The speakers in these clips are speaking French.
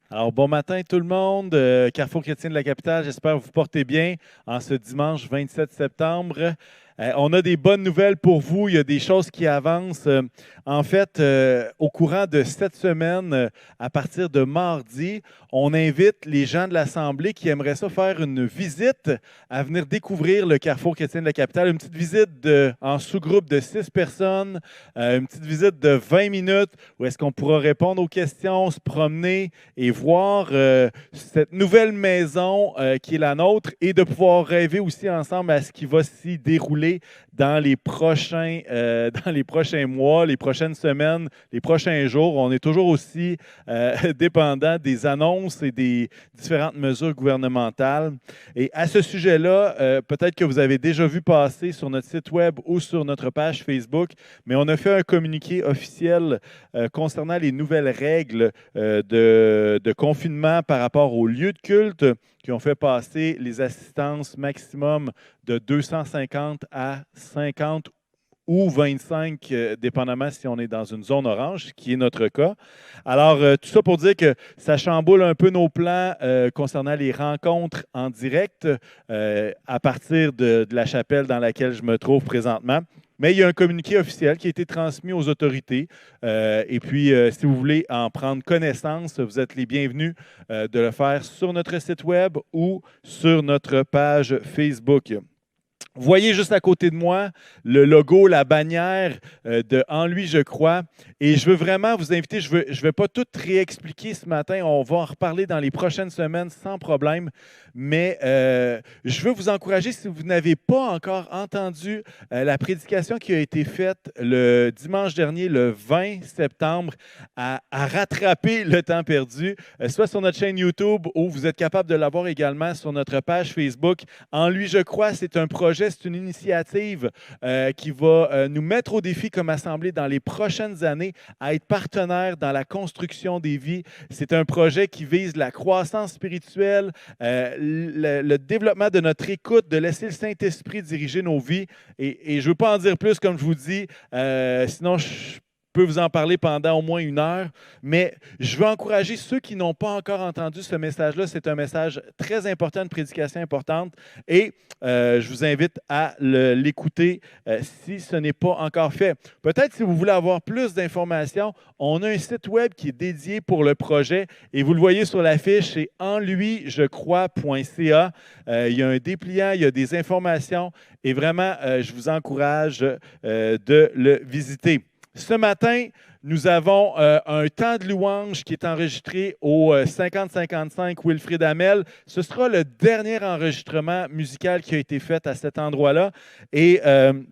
Alors, bon matin tout le monde. Carrefour chrétien de la capitale, j'espère que vous portez bien en ce dimanche 27 septembre. On a des bonnes nouvelles pour vous. Il y a des choses qui avancent. En fait, au courant de cette semaine, à partir de mardi, on invite les gens de l'Assemblée qui aimeraient ça faire une visite à venir découvrir le Carrefour chrétien de la capitale. Une petite visite en sous-groupe de 6 personnes, une petite visite de 20 minutes où est-ce qu'on pourra répondre aux questions, se promener et voir cette nouvelle maison qui est la nôtre et de pouvoir rêver aussi ensemble à ce qui va s'y dérouler dans dans les prochains mois, les prochaines semaines, les prochains jours. On est toujours aussi dépendant des annonces et des différentes mesures gouvernementales. Et à ce sujet-là, peut-être que vous avez déjà vu passer sur notre site web ou sur notre page Facebook, mais on a fait un communiqué officiel concernant les nouvelles règles de confinement par rapport aux lieux de culte qui ont fait passer les assistances maximum de 250 à 50 ou 25, dépendamment si on est dans une zone orange, ce qui est notre cas. Alors, tout ça pour dire que ça chamboule un peu nos plans concernant les rencontres en direct à partir de la chapelle dans laquelle je me trouve présentement. Mais il y a un communiqué officiel qui a été transmis aux autorités. Et puis, si vous voulez en prendre connaissance, vous êtes les bienvenus de le faire sur notre site web ou sur notre page Facebook. Vous voyez juste à côté de moi le logo, la bannière de En lui, je crois. Et je veux vraiment vous inviter, je ne vais pas tout réexpliquer ce matin, on va en reparler dans les prochaines semaines sans problème. Mais je veux vous encourager, si vous n'avez pas encore entendu la prédication qui a été faite le dimanche dernier, le 20 septembre, à rattraper le temps perdu, soit sur notre chaîne YouTube ou vous êtes capable de l'avoir également sur notre page Facebook. En lui, je crois, c'est un projet, c'est une initiative qui va nous mettre au défi comme Assemblée dans les prochaines années à être partenaire dans la construction des vies. C'est un projet qui vise la croissance spirituelle, le développement de notre écoute, de laisser le Saint-Esprit diriger nos vies. Et je ne veux pas en dire plus, comme je vous dis, sinon je peux vous en parler pendant au moins 1 heure, mais je veux encourager ceux qui n'ont pas encore entendu ce message-là. C'est un message très important, une prédication importante, et je vous invite à l'écouter si ce n'est pas encore fait. Peut-être si vous voulez avoir plus d'informations, on a un site web qui est dédié pour le projet, et vous le voyez sur l'affiche, c'est enluijecrois.ca. Il y a un dépliant, il y a des informations, et vraiment, je vous encourage de le visiter. Ce matin, nous avons un temps de louange qui est enregistré au 50-55 Wilfrid Hamel. Ce sera le dernier enregistrement musical qui a été fait à cet endroit-là. Et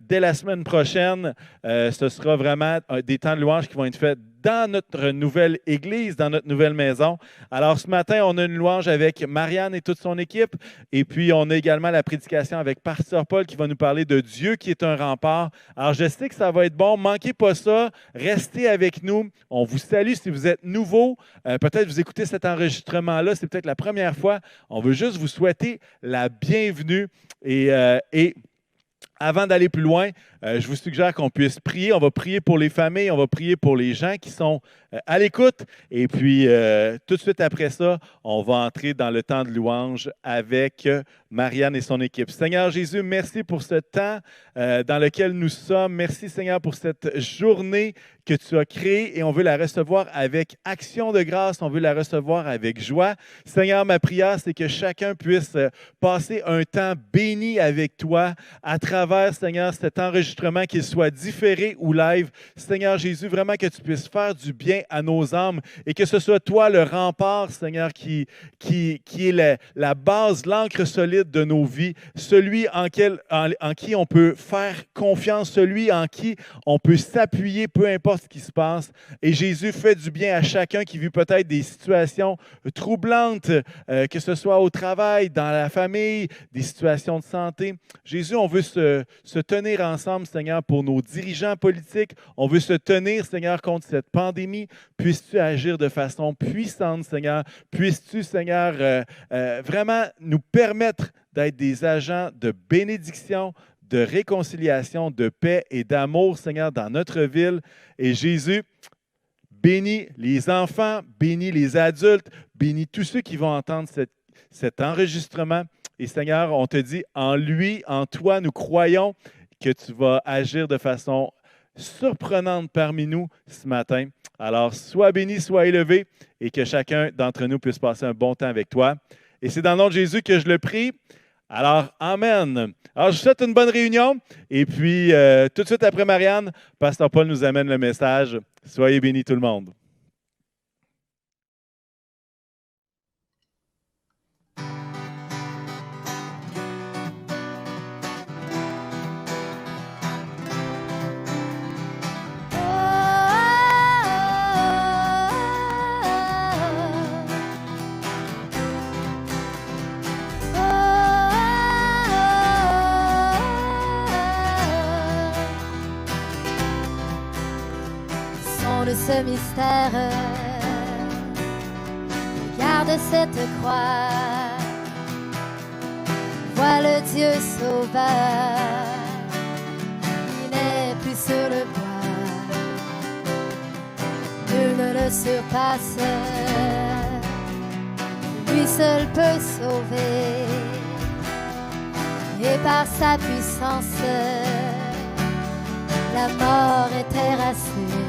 dès la semaine prochaine, ce sera vraiment des temps de louange qui vont être faits dans notre nouvelle église, dans notre nouvelle maison. Alors, ce matin, on a une louange avec Marianne et toute son équipe. Et puis, on a également la prédication avec Pasteur Paul qui va nous parler de Dieu qui est un rempart. Alors, je sais que ça va être bon. Manquez pas ça. Restez avec nous. On vous salue si vous êtes nouveau. Peut-être vous écoutez cet enregistrement-là. C'est peut-être la première fois. On veut juste vous souhaiter la bienvenue. Et avant d'aller plus loin, je vous suggère qu'on puisse prier. On va prier pour les familles, on va prier pour les gens qui sont à l'écoute. Et puis, tout de suite après ça, on va entrer dans le temps de louange avec Marianne et son équipe. Seigneur Jésus, merci pour ce temps dans lequel nous sommes. Merci, Seigneur, pour cette journée que tu as créée et on veut la recevoir avec action de grâce. On veut la recevoir avec joie. Seigneur, ma prière, c'est que chacun puisse passer un temps béni avec toi à travers, Seigneur, cet enregistrement, qu'il soit différé ou live. Seigneur Jésus, vraiment que tu puisses faire du bien à nos âmes et que ce soit toi le rempart, Seigneur, qui est la base, l'encre solide de nos vies, celui en qui on peut faire confiance, celui en qui on peut s'appuyer, peu importe ce qui se passe. Et Jésus fait du bien à chacun qui vit peut-être des situations troublantes, que ce soit au travail, dans la famille, des situations de santé. Jésus, on veut se tenir ensemble, Seigneur, pour nos dirigeants politiques. On veut se tenir, Seigneur, contre cette pandémie. Puisses-tu agir de façon puissante, Seigneur. Puisses-tu, Seigneur, vraiment nous permettre d'être des agents de bénédiction, de réconciliation, de paix et d'amour, Seigneur, dans notre ville. Et Jésus, Bénis les enfants, bénis les adultes, bénis tous ceux qui vont entendre cet enregistrement. Et Seigneur, on te dit, en lui, en toi, nous croyons que tu vas agir de façon surprenante parmi nous ce matin. Alors, sois béni, sois élevé et que chacun d'entre nous puisse passer un bon temps avec toi. Et c'est dans le nom de Jésus que je le prie. Alors, amen. Alors, je vous souhaite une bonne réunion. Et puis, tout de suite après Marianne, Pasteur Paul nous amène le message. Soyez bénis tout le monde. De ce mystère, regarde cette croix, vois le Dieu sauveur, il n'est plus sur le bois, nul ne le surpasse, lui seul peut sauver, et par sa puissance, la mort est terrassée.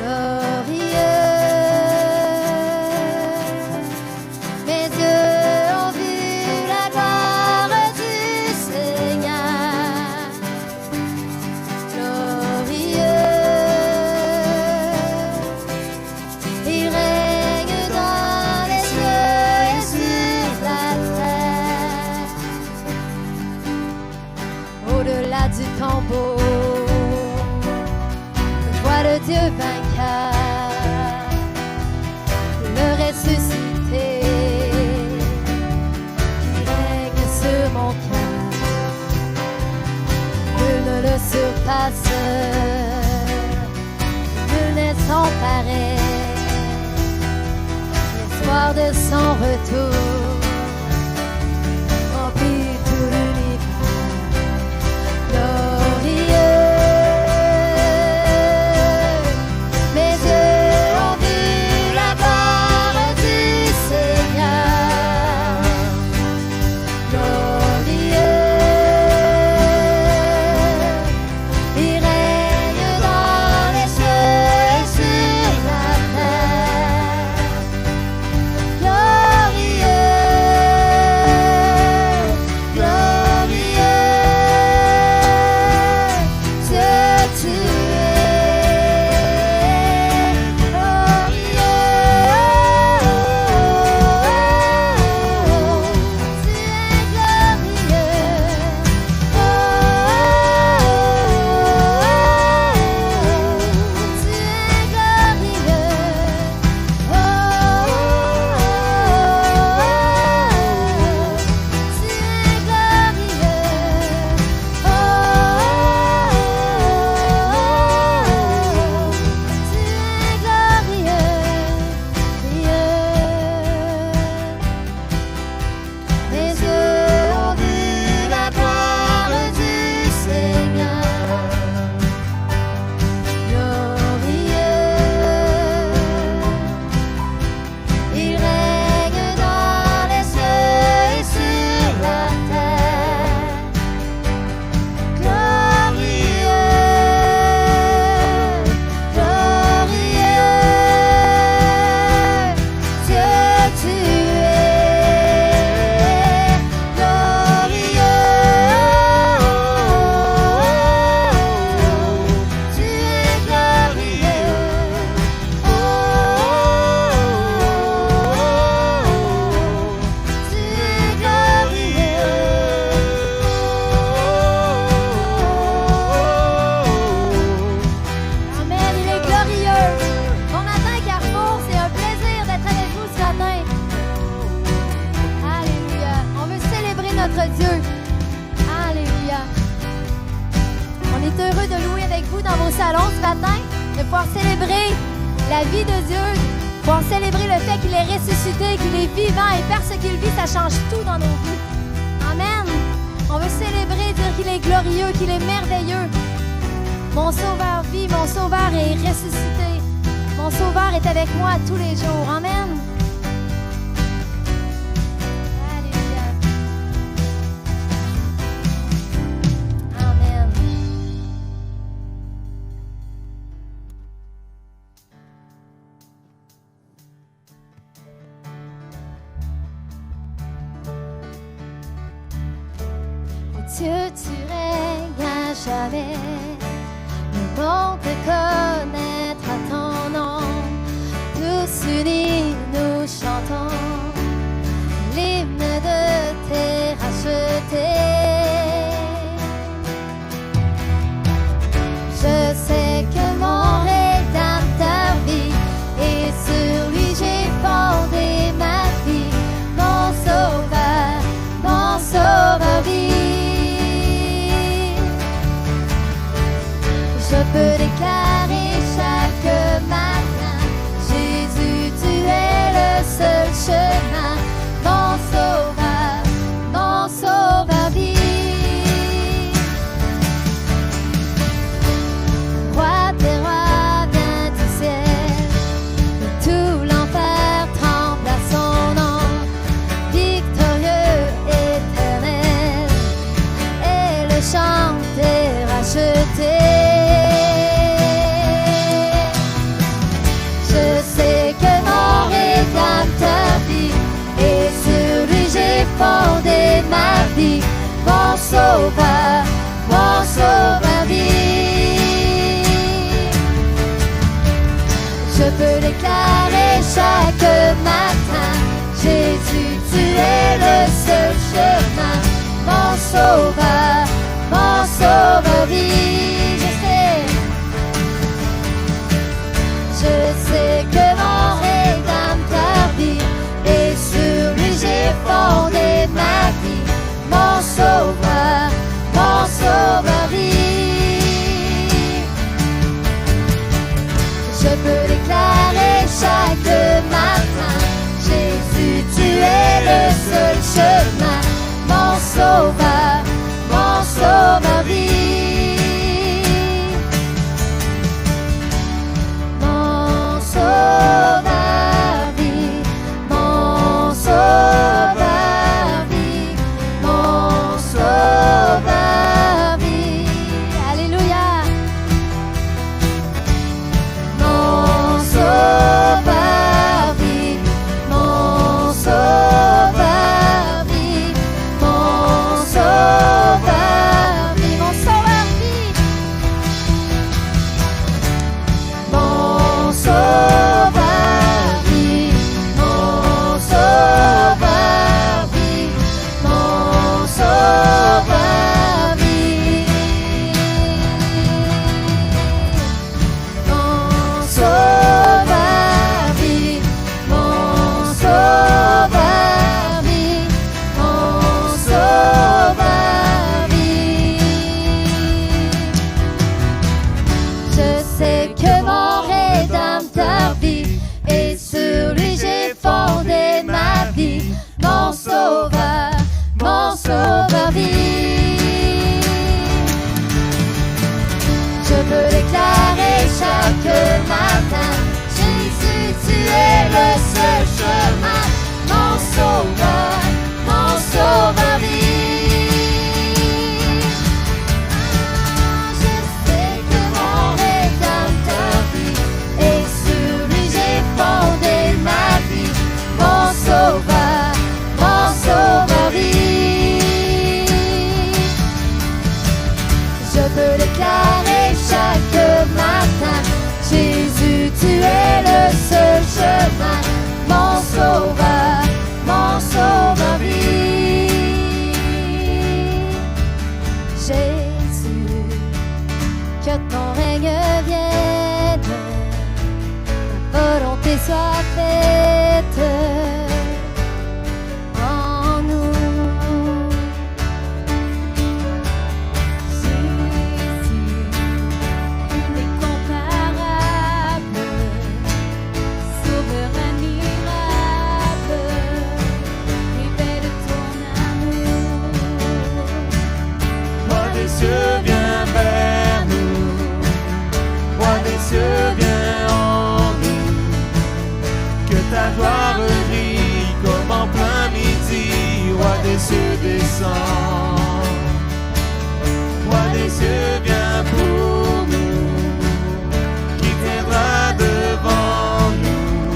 Glorieux, mes yeux ont vu la gloire du Seigneur. Glorieux, il règne dans les cieux et sur la terre. Au-delà du tombeau, le Dieu vainqueur, le ressuscité, qui règne sur mon cœur, nul ne le surpasse, nul n'est son pareil, l'espoir de son retour, remplit tout l'univers, glorieux. salon ce matin, de pouvoir célébrer la vie de Dieu, pouvoir célébrer le fait qu'il est ressuscité, qu'il est vivant et parce qu'il vit, ça change tout dans nos vies. Amen. On veut célébrer, dire qu'il est glorieux, qu'il est merveilleux. Mon Sauveur vit, mon Sauveur est ressuscité. Mon Sauveur est avec moi tous les jours. Amen. Alléluia. Amen. Dieu, tu règnes à jamais. Le monde te connaîtra ton nom. Tous unis, nous chantons l'hymne de tes rachetés. Je sais que mon Rédempteur vit et sur lui j'ai fondé ma vie. Mon Sauveur vit. Je peux déclarer chaque matin, Jésus, tu es le seul chemin. Mon Sauveur vit. Roi des rois vient du ciel, et tout l'enfer tremble à son nom. Victorieux, éternel, et le chant des rachetés. Fondé ma vie, mon Sauveur vit. Je peux déclarer chaque matin, Jésus, tu es le seul chemin. Mon Sauveur vit. Je sais que mon Rédempteur vit, et sur lui j'ai fondé ma vie. Mon Sauveur vit. Je peux déclarer chaque matin, Jésus, tu es le seul chemin. Mon Sauveur vit. Mon Sauveur vit. Mon Sauveur vit. Mon Sauveur vit. Alléluia. Mon Sauveur vit. Mon Sauveur vit. Mon Sauveur vit. Mon Sauveur vit. Mon Sauveur vit. Mon Sauveur vit. Mon Sauveur vit. Mon Sauveur vit. Mon Sauveur vit. Mon Sauveur vit. Je sais que mon Rédempteur vit, et sur lui j'ai fondé ma vie. Mon Sauveur vit. Je peux déclarer chaque matin, Jésus, tu es le seul chemin. Mon Sauveur vit. Je sais que mon Rédempteur vit, et sur lui j'ai fondé ma vie. Mon Sauveur vit. Je peux déclarer chaque matin, Jésus, tu es le seul chemin. Mon Sauveur vit. Jésus, que ton règne vienne, ta volonté soit faite en nous. Jésus, incomparable, souverain miracle, révèle ton amour. Roi des cieux, viens vers nous. Roi des cieux, viens en nous. gloire brille comme en plein midi. Roi des cieux descend, Roi des cieux viens pour nous, qui viendra devant nous,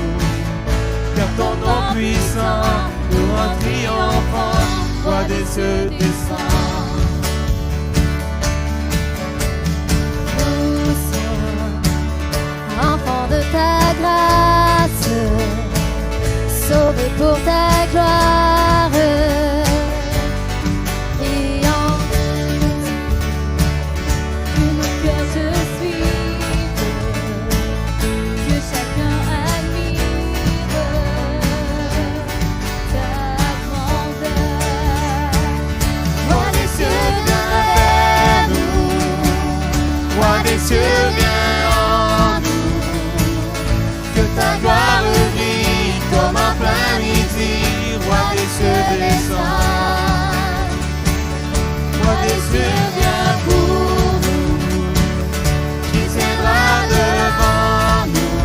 car ton nom puissant nous rend triomphants. Roi des cieux descend. Enfant de ta grâce, sauvé pour ta gloire, prions que nos cœurs te suivent, que chacun admire ta grandeur. Roi des cieux, viens vers nous, Roi des cieux, viens ta gloire brille comme en plein midi. Roi des cieux descend, Roi des cieux viens pour nous, qui viendra devant nous,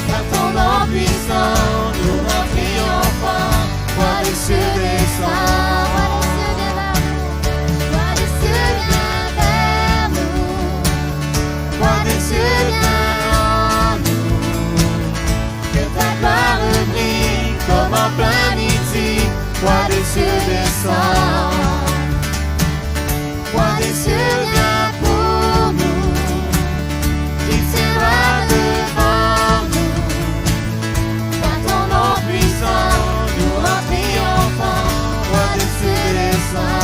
car ton nom puissant nous rend triomphants. Roi des cieux descend, Roi des cieux viens vers nous, Roi des cieux viens. Gloire brille comme en plein midi. Roi des cieux descend, Roi des cieux viens pour nous, qui viendra devant nous, car ton nom puissant nous rend triomphants. Roi des cieux descend.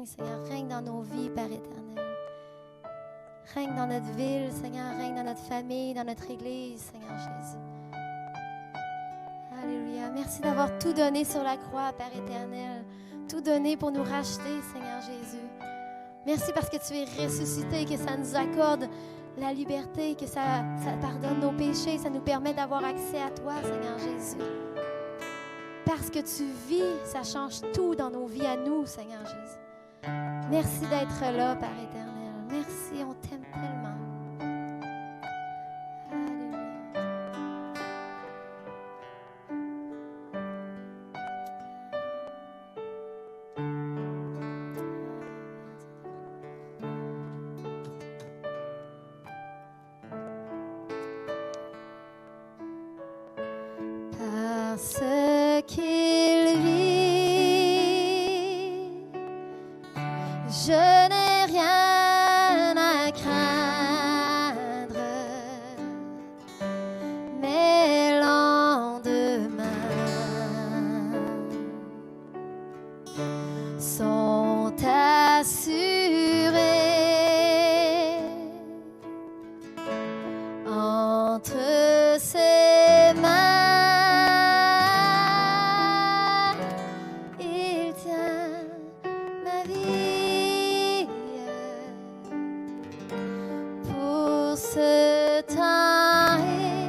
Seigneur, règne dans nos vies, Père éternel. Règne dans notre ville, Seigneur, règne dans notre famille, dans notre Église, Seigneur Jésus. Alléluia. Merci d'avoir tout donné sur la croix, Père éternel. Tout donné pour nous racheter, Seigneur Jésus. Merci parce que tu es ressuscité, que ça nous accorde la liberté, que ça pardonne nos péchés, ça nous permet d'avoir accès à toi, Seigneur Jésus. Parce que tu vis, ça change tout dans nos vies à nous, Seigneur Jésus. Merci d'être là, Père éternel. Merci, on t'aime tellement. Parce qu'il vit, je n'ai rien à craindre, mes lendemains sont assurés entre ses mains. Ce temps et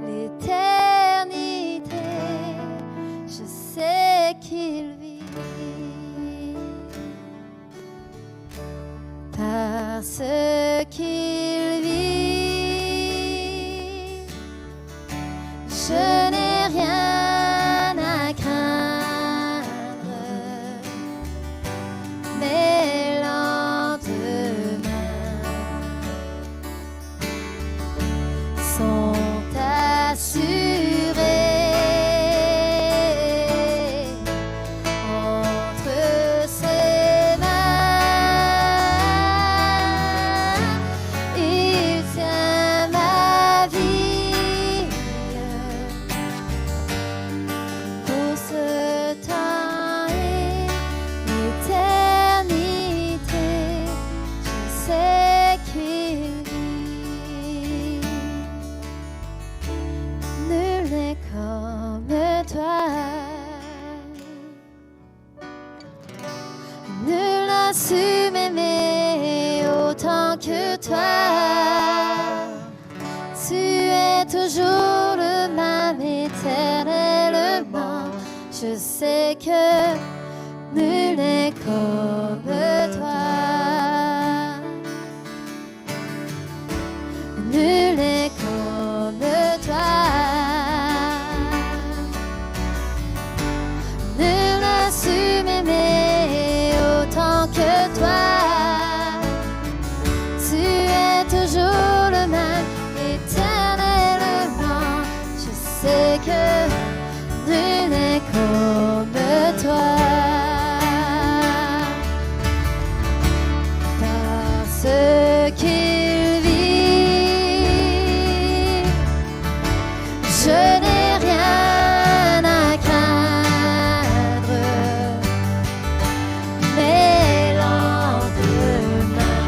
l'éternité, je sais qu'il vit. Parce qu'il vit, je n'ai rien à craindre, que toi. Tu es toujours le même éternellement. Je sais que nul n'est comme toi. Nul n'est comme toi. Nul n'a su m'aimer autant que toi. Tu es toujours le même éternellement. Je sais que nul n'est comme toi. Parce qu'il vit, je n'ai rien à craindre. Mes lendemains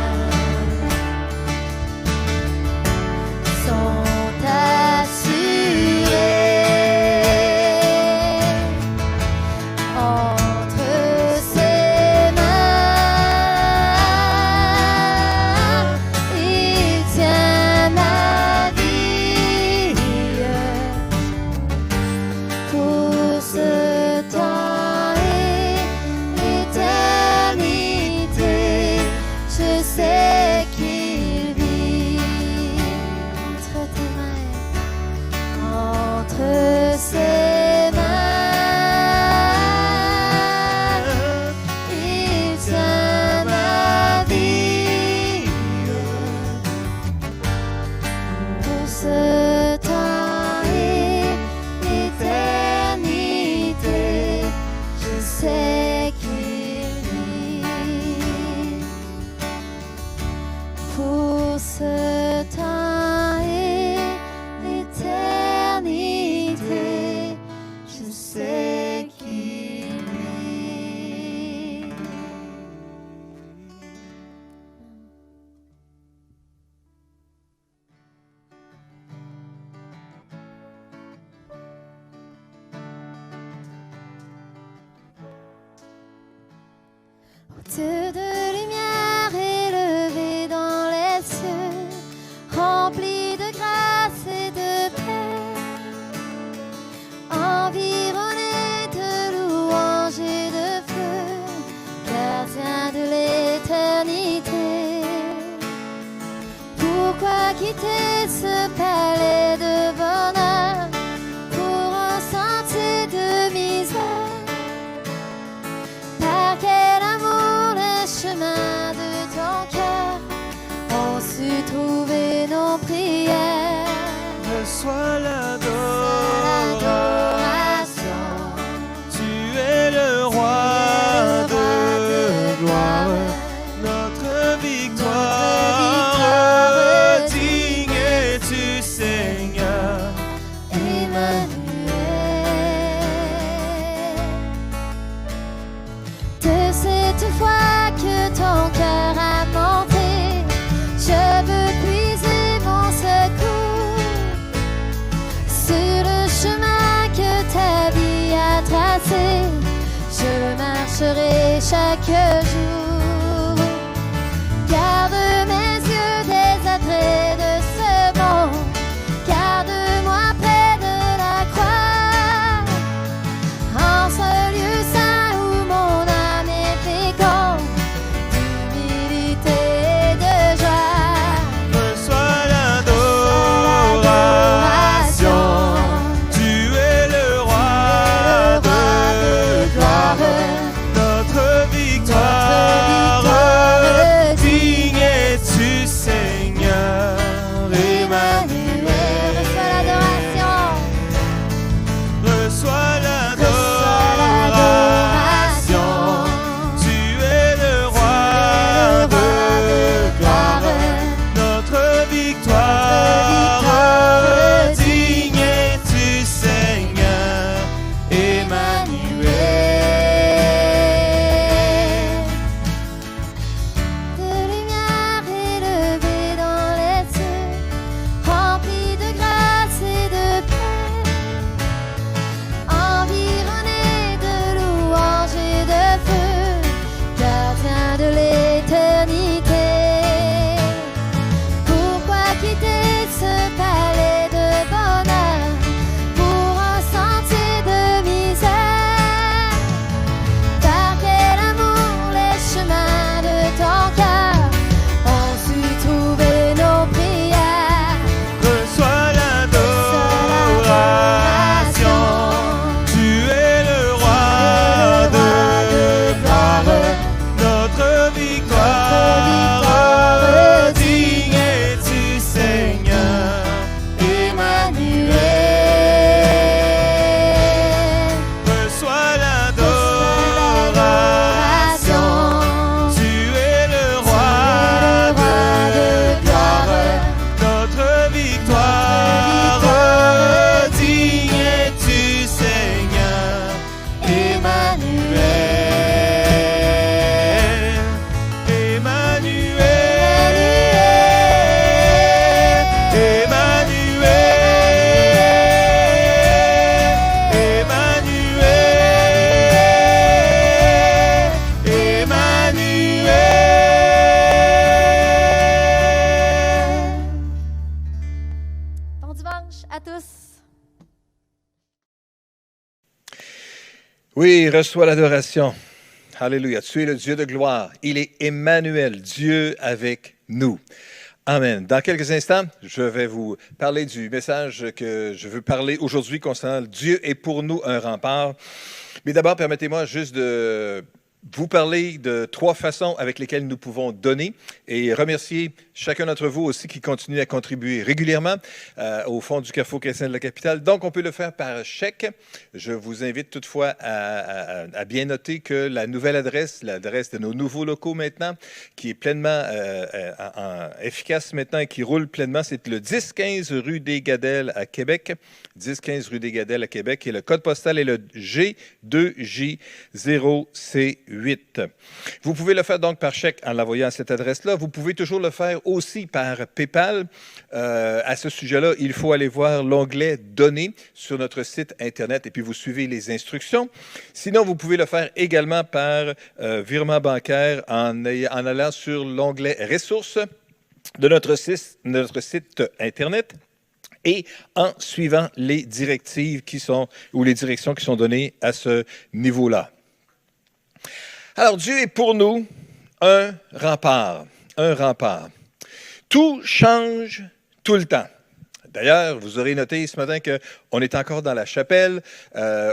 sont assurés. Entre ses mains, il tient ma vie. Pour ce temps et l'éternité, je sais qu'il vit entre tes mains, entre ses mains, il tient ma vie. Pour ce temps et l'éternité, je sais qu'il vit. Pour ce temps et l'éternité, je sais qu'il vit. Dieu de lumière élevé dans les cieux, rempli de grâce et de paix, environné de louanges et de feu, gardien de l'éternité. Pourquoi quitter ce palais de bonheur pour un sentier de misère? Par quel amour les chemins de ton cœur ont su trouver nos prières. Reçois L'adoration, tu es le roi de gloire, notre victoire, digne es-tu Seigneur, Emmanuel. De cette foi que ton cœur a monté, je veux puiser mon secours sur le chemin que ta vie a tracé. Je marcherai chaque jour. Garde mes yeux des attraits de ce monde. Garde-moi près de la croix, en ce lieu saint où mon âme est féconde, d'humilité et de joie. reçois l'adoration, tu es le roi de gloire, notre victoire. Oui, reçois l'adoration. Alléluia. Tu es le Dieu de gloire. Il est Emmanuel, Dieu avec nous. Amen. Dans quelques instants, je vais vous parler du message que je veux parler aujourd'hui concernant Dieu est pour nous un rempart. Mais d'abord, permettez-moi juste de vous parler de 3 façons avec lesquelles nous pouvons donner et remercier chacun d'entre vous aussi qui continue à contribuer régulièrement au Fonds du Carrefour chrétien de la capitale. Donc, on peut le faire par chèque. Je vous invite toutefois à bien noter que la nouvelle adresse, l'adresse de nos nouveaux locaux maintenant, qui est pleinement efficace maintenant et qui roule pleinement, c'est le 1015 rue des Gadelles à Québec. 1015 rue des Gadelles à Québec et le code postal est le G2J0C8. Vous pouvez le faire donc par chèque en l'envoyant à cette adresse-là. Vous pouvez toujours le faire aussi par PayPal. À ce sujet-là, il faut aller voir l'onglet « Donner » sur notre site Internet et puis vous suivez les instructions. Sinon, vous pouvez le faire également par virement bancaire en allant sur l'onglet « Ressources » de notre site Internet. Et en suivant les directives ou les directions qui sont données à ce niveau-là. Alors, Dieu est pour nous un rempart. Un rempart. Tout change tout le temps. D'ailleurs, vous aurez noté ce matin qu'on est encore dans la chapelle,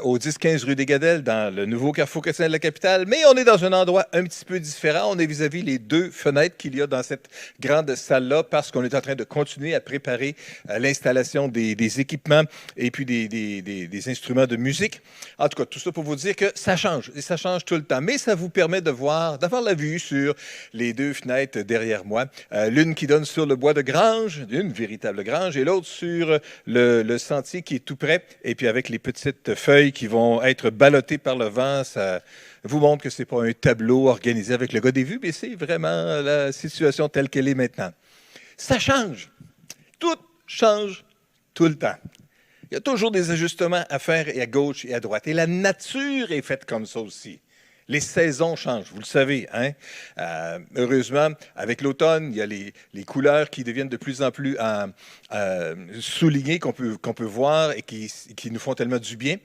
au 10-15 rue des Gadelles, dans le nouveau Carrefour chrétien de la capitale, mais on est dans un endroit un petit peu différent. On est vis-à-vis les 2 fenêtres qu'il y a dans cette grande salle-là, parce qu'on est en train de continuer à préparer l'installation des équipements et puis des instruments de musique. En tout cas, tout ça pour vous dire que ça change, et ça change tout le temps. Mais ça vous permet d'avoir la vue sur les 2 fenêtres derrière moi. L'une qui donne sur le bois de grange, une véritable grange, et l'autre sur le sentier qui est tout près, et puis avec les petites feuilles qui vont être ballottées par le vent, ça vous montre que ce n'est pas un tableau organisé avec le gars des vues, mais c'est vraiment la situation telle qu'elle est maintenant. Ça change. Tout change tout le temps. Il y a toujours des ajustements à faire et à gauche et à droite. Et la nature est faite comme ça aussi. Les saisons changent, vous le savez. Hein? Heureusement, avec l'automne, il y a les couleurs qui deviennent de plus en plus soulignées, qu'on peut voir et qui nous font tellement du bien.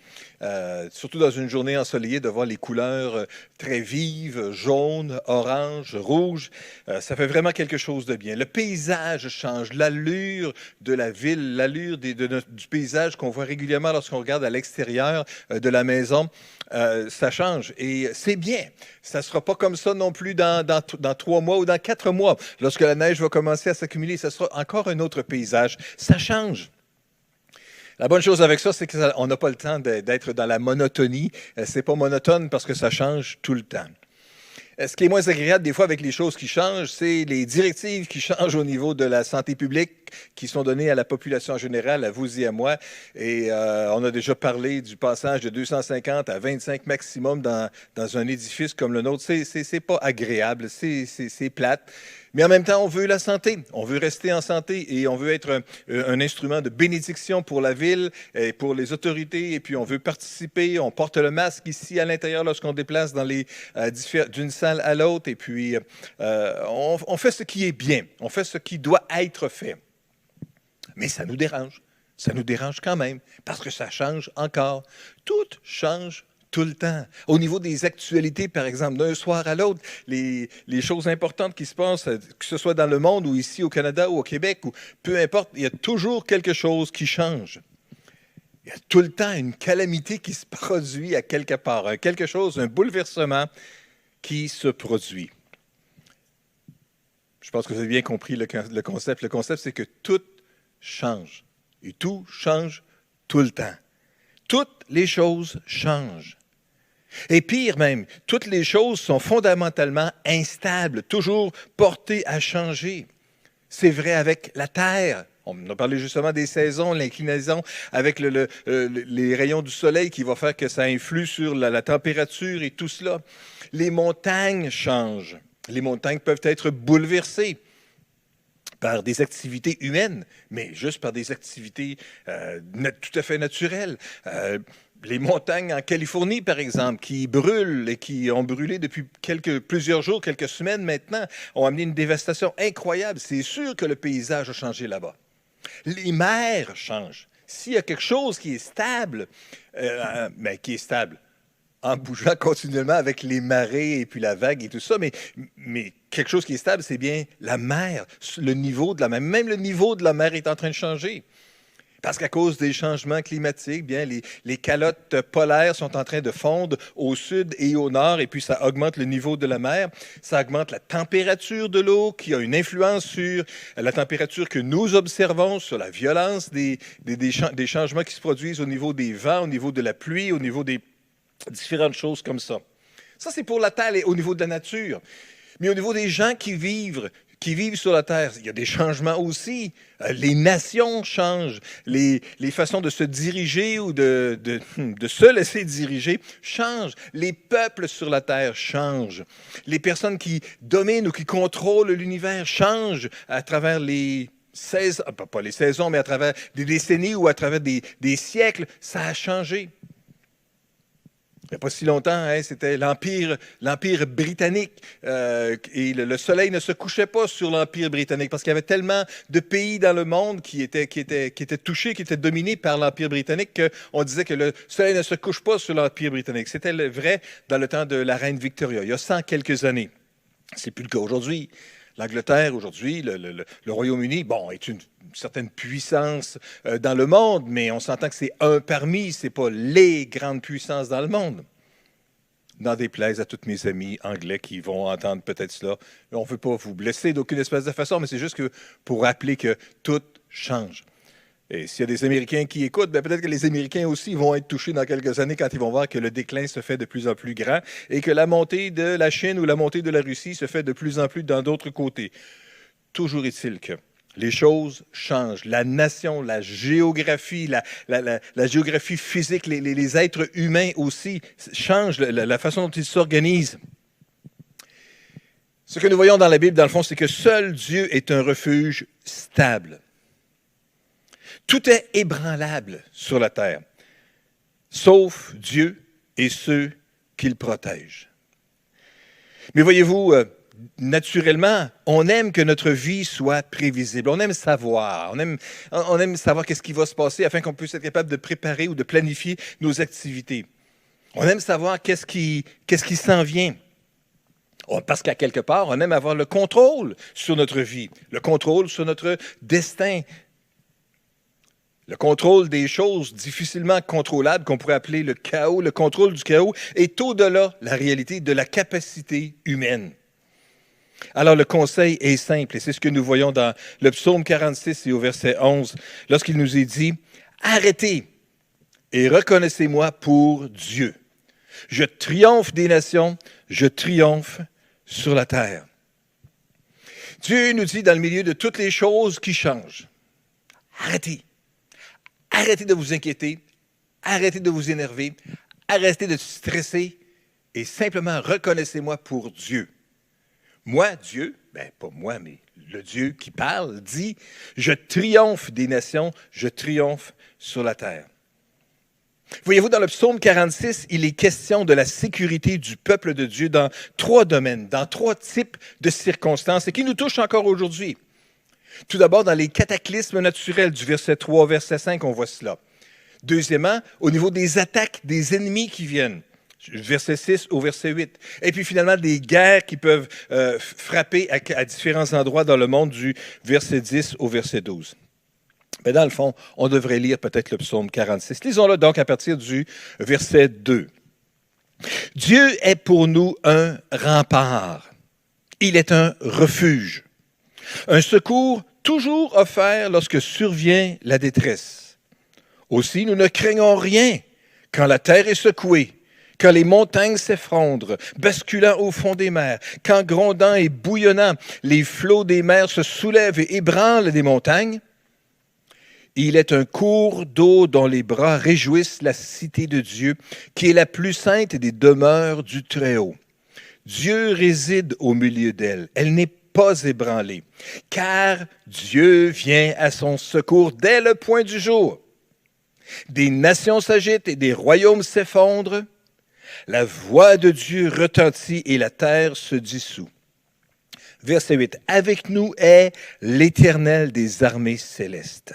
Surtout dans une journée ensoleillée, de voir les couleurs très vives, jaune, orange, rouge. Ça fait vraiment quelque chose de bien. Le paysage change, l'allure de la ville, l'allure du paysage qu'on voit régulièrement lorsqu'on regarde à l'extérieur de la maison. Ça change et c'est bien. Ça ne sera pas comme ça non plus dans 3 mois ou dans 4 mois. Lorsque la neige va commencer à s'accumuler, ça sera encore un autre paysage. Ça change. La bonne chose avec ça, c'est qu'on n'a pas le temps d'être dans la monotonie. C'est pas monotone parce que ça change tout le temps. Ce qui est moins agréable des fois avec les choses qui changent, c'est les directives qui changent au niveau de la santé publique qui sont données à la population en général, à vous et à moi. Et on a déjà parlé du passage de 250 à 25 maximum dans un édifice comme le nôtre. C'est pas agréable, c'est plate. Mais en même temps, on veut la santé. On veut rester en santé et on veut être un instrument de bénédiction pour la ville et pour les autorités. Et puis, on veut participer. On porte le masque ici à l'intérieur lorsqu'on déplace d'une salle à l'autre. Et puis, on fait ce qui est bien. On fait ce qui doit être fait. Mais ça nous dérange. Ça nous dérange quand même parce que ça change encore. Tout change tout le temps. Au niveau des actualités, par exemple, d'un soir à l'autre, les choses importantes qui se passent, que ce soit dans le monde ou ici au Canada ou au Québec, ou peu importe, il y a toujours quelque chose qui change. Il y a tout le temps une calamité qui se produit à quelque part, quelque chose, un bouleversement qui se produit. Je pense que vous avez bien compris le concept. Le concept, c'est que tout change. Et tout change tout le temps. Toutes les choses changent. Et pire même, toutes les choses sont fondamentalement instables, toujours portées à changer. C'est vrai avec la Terre. On a parlé justement des saisons, l'inclinaison avec les rayons du soleil qui va faire que ça influe sur la température et tout cela. Les montagnes changent. Les montagnes peuvent être bouleversées par des activités humaines, mais juste par des activités tout à fait naturelles. Les montagnes en Californie, par exemple, qui brûlent et qui ont brûlé depuis plusieurs jours, quelques semaines maintenant, ont amené une dévastation incroyable. C'est sûr que le paysage a changé là-bas. Les mers changent. S'il y a quelque chose qui est stable, en bougeant continuellement avec les marées et puis la vague et tout ça, mais quelque chose qui est stable, c'est bien la mer, le niveau de la mer. Même le niveau de la mer est en train de changer. Parce qu'à cause des changements climatiques, bien, les calottes polaires sont en train de fondre au sud et au nord, et puis ça augmente le niveau de la mer, ça augmente la température de l'eau, qui a une influence sur la température que nous observons, sur la violence des changements qui se produisent au niveau des vents, au niveau de la pluie, au niveau des différentes choses comme ça. Ça, c'est pour la Terre et au niveau de la nature. Mais au niveau des gens qui vivent sur la terre, il y a des changements aussi. Les nations changent, les façons de se diriger ou de se laisser diriger changent. Les peuples sur la terre changent. Les personnes qui dominent ou qui contrôlent l'univers changent à travers les saisons, pas les saisons, mais à travers des décennies ou à travers des siècles. Ça a changé. Il n'y a pas si longtemps, hein, c'était l'Empire britannique et le soleil ne se couchait pas sur l'Empire britannique parce qu'il y avait tellement de pays dans le monde qui étaient touchés, qui étaient dominés par l'Empire britannique qu'on disait que le soleil ne se couche pas sur l'Empire britannique. C'était vrai dans le temps de la reine Victoria, il y a 100 quelques années. C'est plus le cas aujourd'hui. L'Angleterre, aujourd'hui, le Royaume-Uni, bon, est une certaine puissance dans le monde, mais on s'entend que c'est un parmi, ce n'est pas les grandes puissances dans le monde. N'en déplaise à tous mes amis anglais qui vont entendre peut-être cela. On ne veut pas vous blesser d'aucune espèce de façon, mais c'est juste que pour rappeler que tout change. Et s'il y a des Américains qui écoutent, bien peut-être que les Américains aussi vont être touchés dans quelques années quand ils vont voir que le déclin se fait de plus en plus grand et que la montée de la Chine ou la montée de la Russie se fait de plus en plus dans d'autres côtés. Toujours est-il que les choses changent. La nation, la géographie, la géographie physique, les êtres humains aussi changent, la façon dont ils s'organisent. Ce que nous voyons dans la Bible, dans le fond, c'est que seul Dieu est un refuge stable. Tout est ébranlable sur la terre, sauf Dieu et ceux qu'il protège. Mais voyez-vous, naturellement, on aime que notre vie soit prévisible. On aime savoir. On aime savoir qu'est-ce qui va se passer afin qu'on puisse être capable de préparer ou de planifier nos activités. On aime savoir qu'est-ce qui s'en vient. Parce qu'à quelque part, on aime avoir le contrôle sur notre vie, le contrôle sur notre destin. Le contrôle des choses difficilement contrôlables, qu'on pourrait appeler le chaos, le contrôle du chaos, est au-delà, la réalité, de la capacité humaine. Alors le conseil est simple, et c'est ce que nous voyons dans le psaume 46 et au verset 11, lorsqu'il nous est dit « Arrêtez et reconnaissez-moi pour Dieu. Je triomphe des nations, je triomphe sur la terre. » Dieu nous dit dans le milieu de toutes les choses qui changent, arrêtez. Arrêtez de vous inquiéter, arrêtez de vous énerver, arrêtez de stresser et simplement reconnaissez-moi pour Dieu. Moi, Dieu, pas moi, mais le Dieu qui parle, dit « Je triomphe des nations, je triomphe sur la terre. » Voyez-vous, dans le psaume 46, il est question de la sécurité du peuple de Dieu dans 3 domaines, dans 3 types de circonstances et qui nous touchent encore aujourd'hui. Tout d'abord, dans les cataclysmes naturels du verset 3 au verset 5, on voit cela. Deuxièmement, au niveau des attaques des ennemis qui viennent, verset 6 au verset 8. Et puis finalement, des guerres qui peuvent frapper à différents endroits dans le monde du verset 10 au verset 12. Mais dans le fond, on devrait lire peut-être le psaume 46. Lisons-le donc à partir du verset 2. « Dieu est pour nous un rempart. Il est un refuge. Un secours toujours offert lorsque survient la détresse. Aussi, nous ne craignons rien quand la terre est secouée, quand les montagnes s'effondrent, basculant au fond des mers, quand grondant et bouillonnant, les flots des mers se soulèvent et ébranlent des montagnes. Il est un cours d'eau dont les bras réjouissent la cité de Dieu, qui est la plus sainte des demeures du Très-Haut. Dieu réside au milieu d'elle. Elle n'est pas ébranlée, car Dieu vient à son secours dès le point du jour. Des nations s'agitent et des royaumes s'effondrent. La voix de Dieu retentit et la terre se dissout. Verset 8. Avec nous est l'Éternel des armées célestes.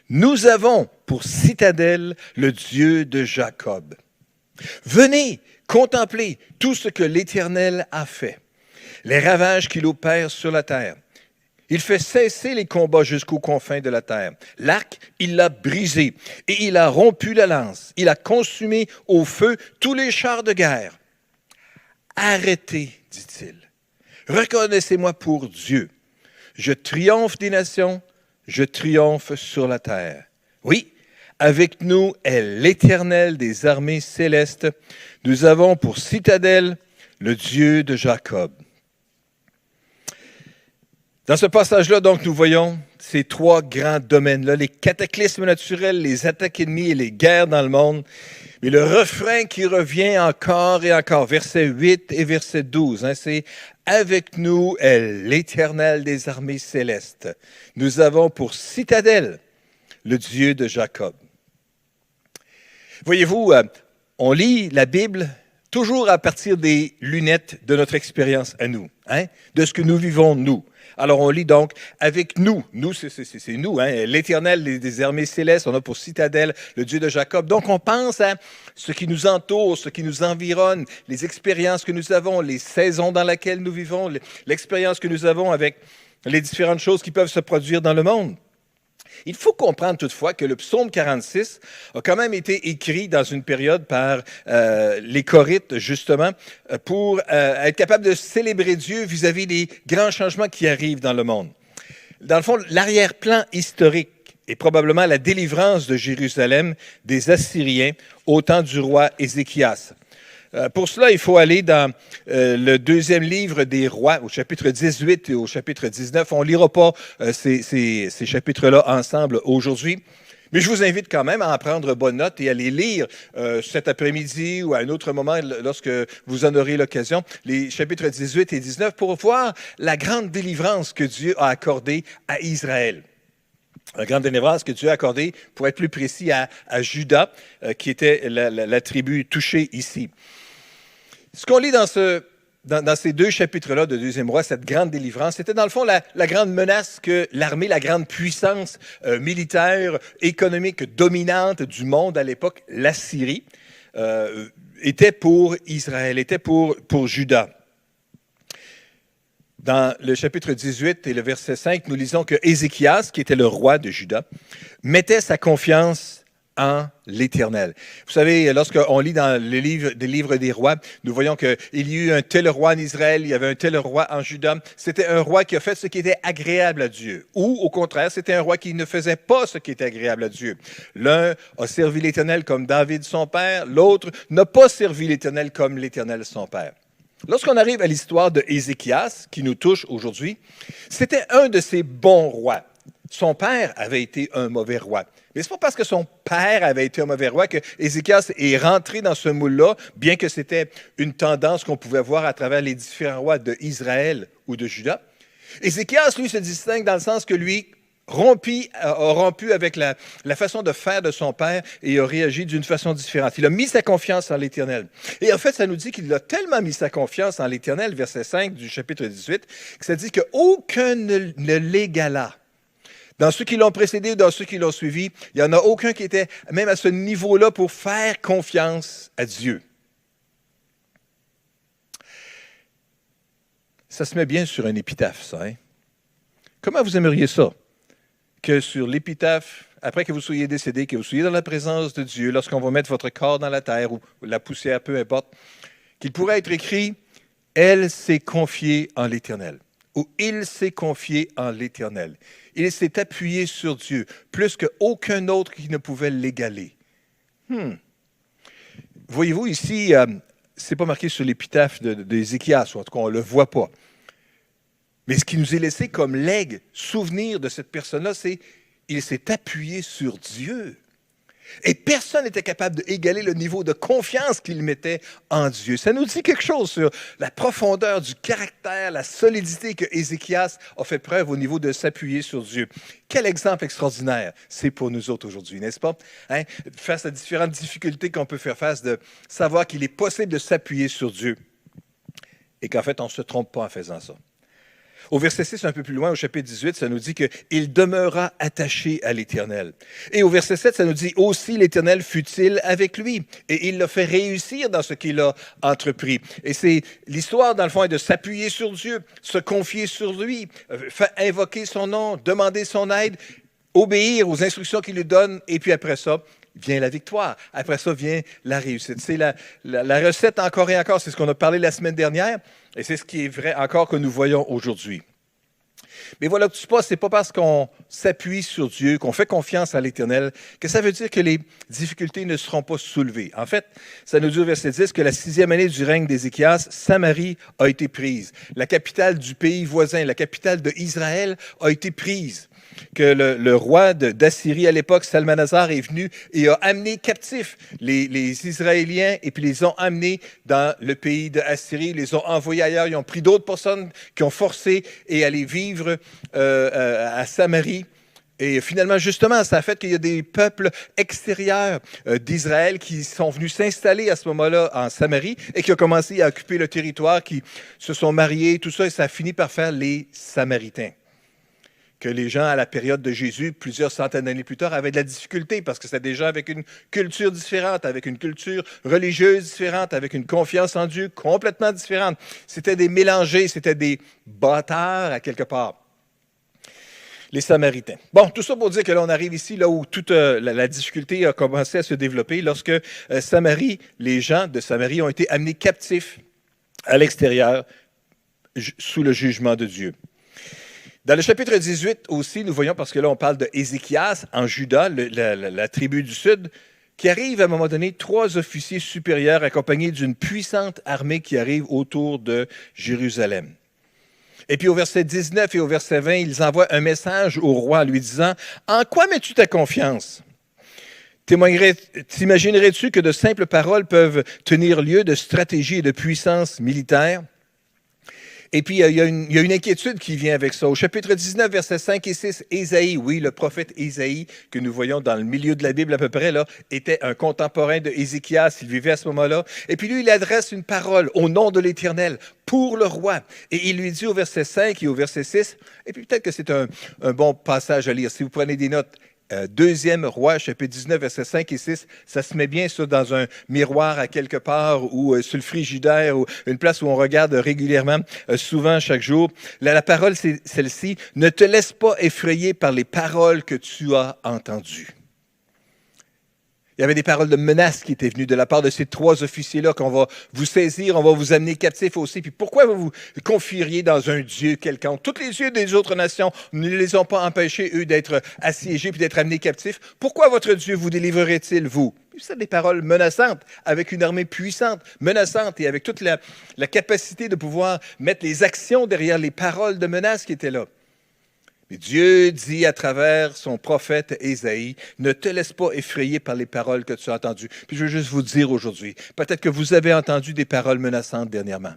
Nous avons pour citadelle le Dieu de Jacob. Venez, contemplez tout ce que l'Éternel a fait, les ravages qu'il opère sur la terre. Il fait cesser les combats jusqu'aux confins de la terre. L'arc, il l'a brisé et il a rompu la lance. Il a consumé au feu tous les chars de guerre. Arrêtez, dit-il. Reconnaissez-moi pour Dieu. Je triomphe des nations, je triomphe sur la terre. Oui, avec nous est l'Éternel des armées célestes. Nous avons pour citadelle le Dieu de Jacob. Dans ce passage-là, donc, nous voyons ces trois grands domaines-là, les cataclysmes naturels, les attaques ennemies et les guerres dans le monde. Mais le refrain qui revient encore et encore, verset 8 et verset 12, c'est « Avec nous est l'Éternel des armées célestes. Nous avons pour citadelle le Dieu de Jacob. » Voyez-vous, on lit la Bible toujours à partir des lunettes de notre expérience à nous, de ce que nous vivons nous. Alors, on lit donc « Avec nous ». Nous, c'est nous, l'Éternel des armées célestes. On a pour citadelle le Dieu de Jacob. Donc, on pense à ce qui nous entoure, ce qui nous environne, les expériences que nous avons, les saisons dans lesquelles nous vivons, l'expérience que nous avons avec les différentes choses qui peuvent se produire dans le monde. Il faut comprendre toutefois que le psaume 46 a quand même été écrit dans une période par les Corinthes, justement, pour être capable de célébrer Dieu vis-à-vis des grands changements qui arrivent dans le monde. Dans le fond, l'arrière-plan historique est probablement la délivrance de Jérusalem des Assyriens au temps du roi Ézéchias. Pour cela, il faut aller dans le deuxième livre des rois, au chapitre 18 et au chapitre 19. On ne lira pas ces chapitres-là ensemble aujourd'hui, mais je vous invite quand même à en prendre bonne note et à les lire cet après-midi ou à un autre moment lorsque vous en aurez l'occasion, les chapitres 18 et 19, pour voir la grande délivrance que Dieu a accordée à Israël. La grande délivrance que Dieu a accordée, pour être plus précis, à Juda, qui était la tribu touchée ici. Ce qu'on lit dans ces deux chapitres-là de Deuxième Roi, cette grande délivrance, c'était dans le fond la grande menace que l'armée, la grande puissance militaire, économique dominante du monde à l'époque, la Syrie, était pour Israël, était pour Juda. Dans le chapitre 18 et le verset 5, nous lisons que Ézéchias, qui était le roi de Juda, mettait sa confiance en l'Éternel. Vous savez, lorsqu'on lit dans les livres des rois, nous voyons qu'il y a eu un tel roi en Israël, il y avait un tel roi en Juda. C'était un roi qui a fait ce qui était agréable à Dieu. Ou, au contraire, c'était un roi qui ne faisait pas ce qui était agréable à Dieu. L'un a servi l'Éternel comme David son père, l'autre n'a pas servi l'Éternel comme l'Éternel son père. Lorsqu'on arrive à l'histoire de Ézéchias, qui nous touche aujourd'hui, c'était un de ces bons rois. Son père avait été un mauvais roi. Mais ce n'est pas parce que son père avait été un mauvais roi que Ézéchias est rentré dans ce moule-là, bien que c'était une tendance qu'on pouvait voir à travers les différents rois d'Israël ou de Juda. Ézéchias, lui, se distingue dans le sens que lui a rompu avec la façon de faire de son père et a réagi d'une façon différente. Il a mis sa confiance en l'Éternel. Et en fait, ça nous dit qu'il a tellement mis sa confiance en l'Éternel, verset 5 du chapitre 18, que ça dit qu'aucun ne l'égala. Dans ceux qui l'ont précédé ou dans ceux qui l'ont suivi, il n'y en a aucun qui était même à ce niveau-là pour faire confiance à Dieu. Ça se met bien sur un épitaphe, ça. Comment vous aimeriez ça? Que sur l'épitaphe, après que vous soyez décédé, que vous soyez dans la présence de Dieu, lorsqu'on va mettre votre corps dans la terre ou la poussière, peu importe, qu'il pourrait être écrit « Elle s'est confiée en l'Éternel » ou « Il s'est confié en l'Éternel ». Il s'est appuyé sur Dieu, plus qu'aucun autre qui ne pouvait l'égaler. Voyez-vous, ici, ce n'est pas marqué sur l'épitaphe d'Ézéchias, ou en tout cas, on ne le voit pas. Mais ce qui nous est laissé comme legs, souvenir de cette personne-là, c'est qu'il s'est appuyé sur Dieu. Et personne n'était capable d'égaler le niveau de confiance qu'il mettait en Dieu. Ça nous dit quelque chose sur la profondeur du caractère, la solidité que Ézéchias a fait preuve au niveau de s'appuyer sur Dieu. Quel exemple extraordinaire c'est pour nous autres aujourd'hui, n'est-ce pas? Face à différentes difficultés qu'on peut faire face, de savoir qu'il est possible de s'appuyer sur Dieu et qu'en fait, on ne se trompe pas en faisant ça. Au verset 6, un peu plus loin, au chapitre 18, ça nous dit qu'il demeura attaché à l'Éternel. Et au verset 7, ça nous dit aussi l'Éternel fut-il avec lui. Et il l'a fait réussir dans ce qu'il a entrepris. Et c'est l'histoire, dans le fond, est de s'appuyer sur Dieu, se confier sur lui, invoquer son nom, demander son aide, obéir aux instructions qu'il lui donne. Et puis après ça, vient la victoire. Après ça vient la réussite. C'est la recette encore et encore. C'est ce qu'on a parlé la semaine dernière et c'est ce qui est vrai encore que nous voyons aujourd'hui. Mais voilà que tu passes, ce n'est pas parce qu'on s'appuie sur Dieu, qu'on fait confiance à l'Éternel, que ça veut dire que les difficultés ne seront pas soulevées. En fait, ça nous dit au verset 10 que la 6e année du règne d'Ézéchias, Samarie a été prise. La capitale du pays voisin, la capitale d'Israël a été prise. Que le roi d'Assyrie à l'époque, Salmanasar, est venu et a amené captifs les Israéliens et puis les ont amenés dans le pays d'Assyrie, les ont envoyés ailleurs. Ils ont pris d'autres personnes qui ont forcé et aller vivre à Samarie. Et finalement, justement, ça a fait qu'il y a des peuples extérieurs d'Israël qui sont venus s'installer à ce moment-là en Samarie et qui ont commencé à occuper le territoire, qui se sont mariés, tout ça, et ça a fini par faire les Samaritains. Que les gens, à la période de Jésus, plusieurs centaines d'années plus tard, avaient de la difficulté parce que c'était des gens avec une culture différente, avec une culture religieuse différente, avec une confiance en Dieu complètement différente. C'était des mélangés, c'était des bâtards à quelque part. Les Samaritains. Bon, tout ça pour dire que là, on arrive ici, là où toute la difficulté a commencé à se développer, lorsque Samarie, les gens de Samarie ont été amenés captifs à l'extérieur sous le jugement de Dieu. Dans le chapitre 18 aussi, nous voyons, parce que là, on parle de Ézéchias en Juda, la tribu du Sud, qui arrive à un moment donné, 3 officiers supérieurs accompagnés d'une puissante armée qui arrive autour de Jérusalem. Et puis au verset 19 et au verset 20, ils envoient un message au roi en lui disant « En quoi mets-tu ta confiance? T'imaginerais-tu que de simples paroles peuvent tenir lieu de stratégie et de puissance militaire? » Et puis, il y a une inquiétude qui vient avec ça. Au chapitre 19, versets 5 et 6, Ésaïe, oui, le prophète Ésaïe, que nous voyons dans le milieu de la Bible à peu près, là, était un contemporain de Ézéchias, il vivait à ce moment-là. Et puis lui, il adresse une parole au nom de l'Éternel pour le roi. Et il lui dit au verset 5 et au verset 6, et puis peut-être que c'est un bon passage à lire, si vous prenez des notes. Deuxième roi, chapitre 19, versets 5 et 6, ça se met bien ça dans un miroir à quelque part ou sur le frigidaire ou une place où on regarde régulièrement, souvent chaque jour. La parole, c'est celle-ci. Ne te laisse pas effrayer par les paroles que tu as entendues. Il y avait des paroles de menace qui étaient venues de la part de ces 3 officiers-là, qu'on va vous saisir, on va vous amener captifs aussi. Puis pourquoi vous vous confieriez dans un Dieu quelconque? Tous les dieux des autres nations ne les ont pas empêchés, eux, d'être assiégés puis d'être amenés captifs. Pourquoi votre Dieu vous délivrerait-il, vous? C'est des paroles menaçantes, avec une armée puissante, menaçante, et avec toute la capacité de pouvoir mettre les actions derrière les paroles de menace qui étaient là. Mais Dieu dit à travers son prophète Ésaïe, ne te laisse pas effrayer par les paroles que tu as entendues. Puis je veux juste vous dire aujourd'hui, peut-être que vous avez entendu des paroles menaçantes dernièrement.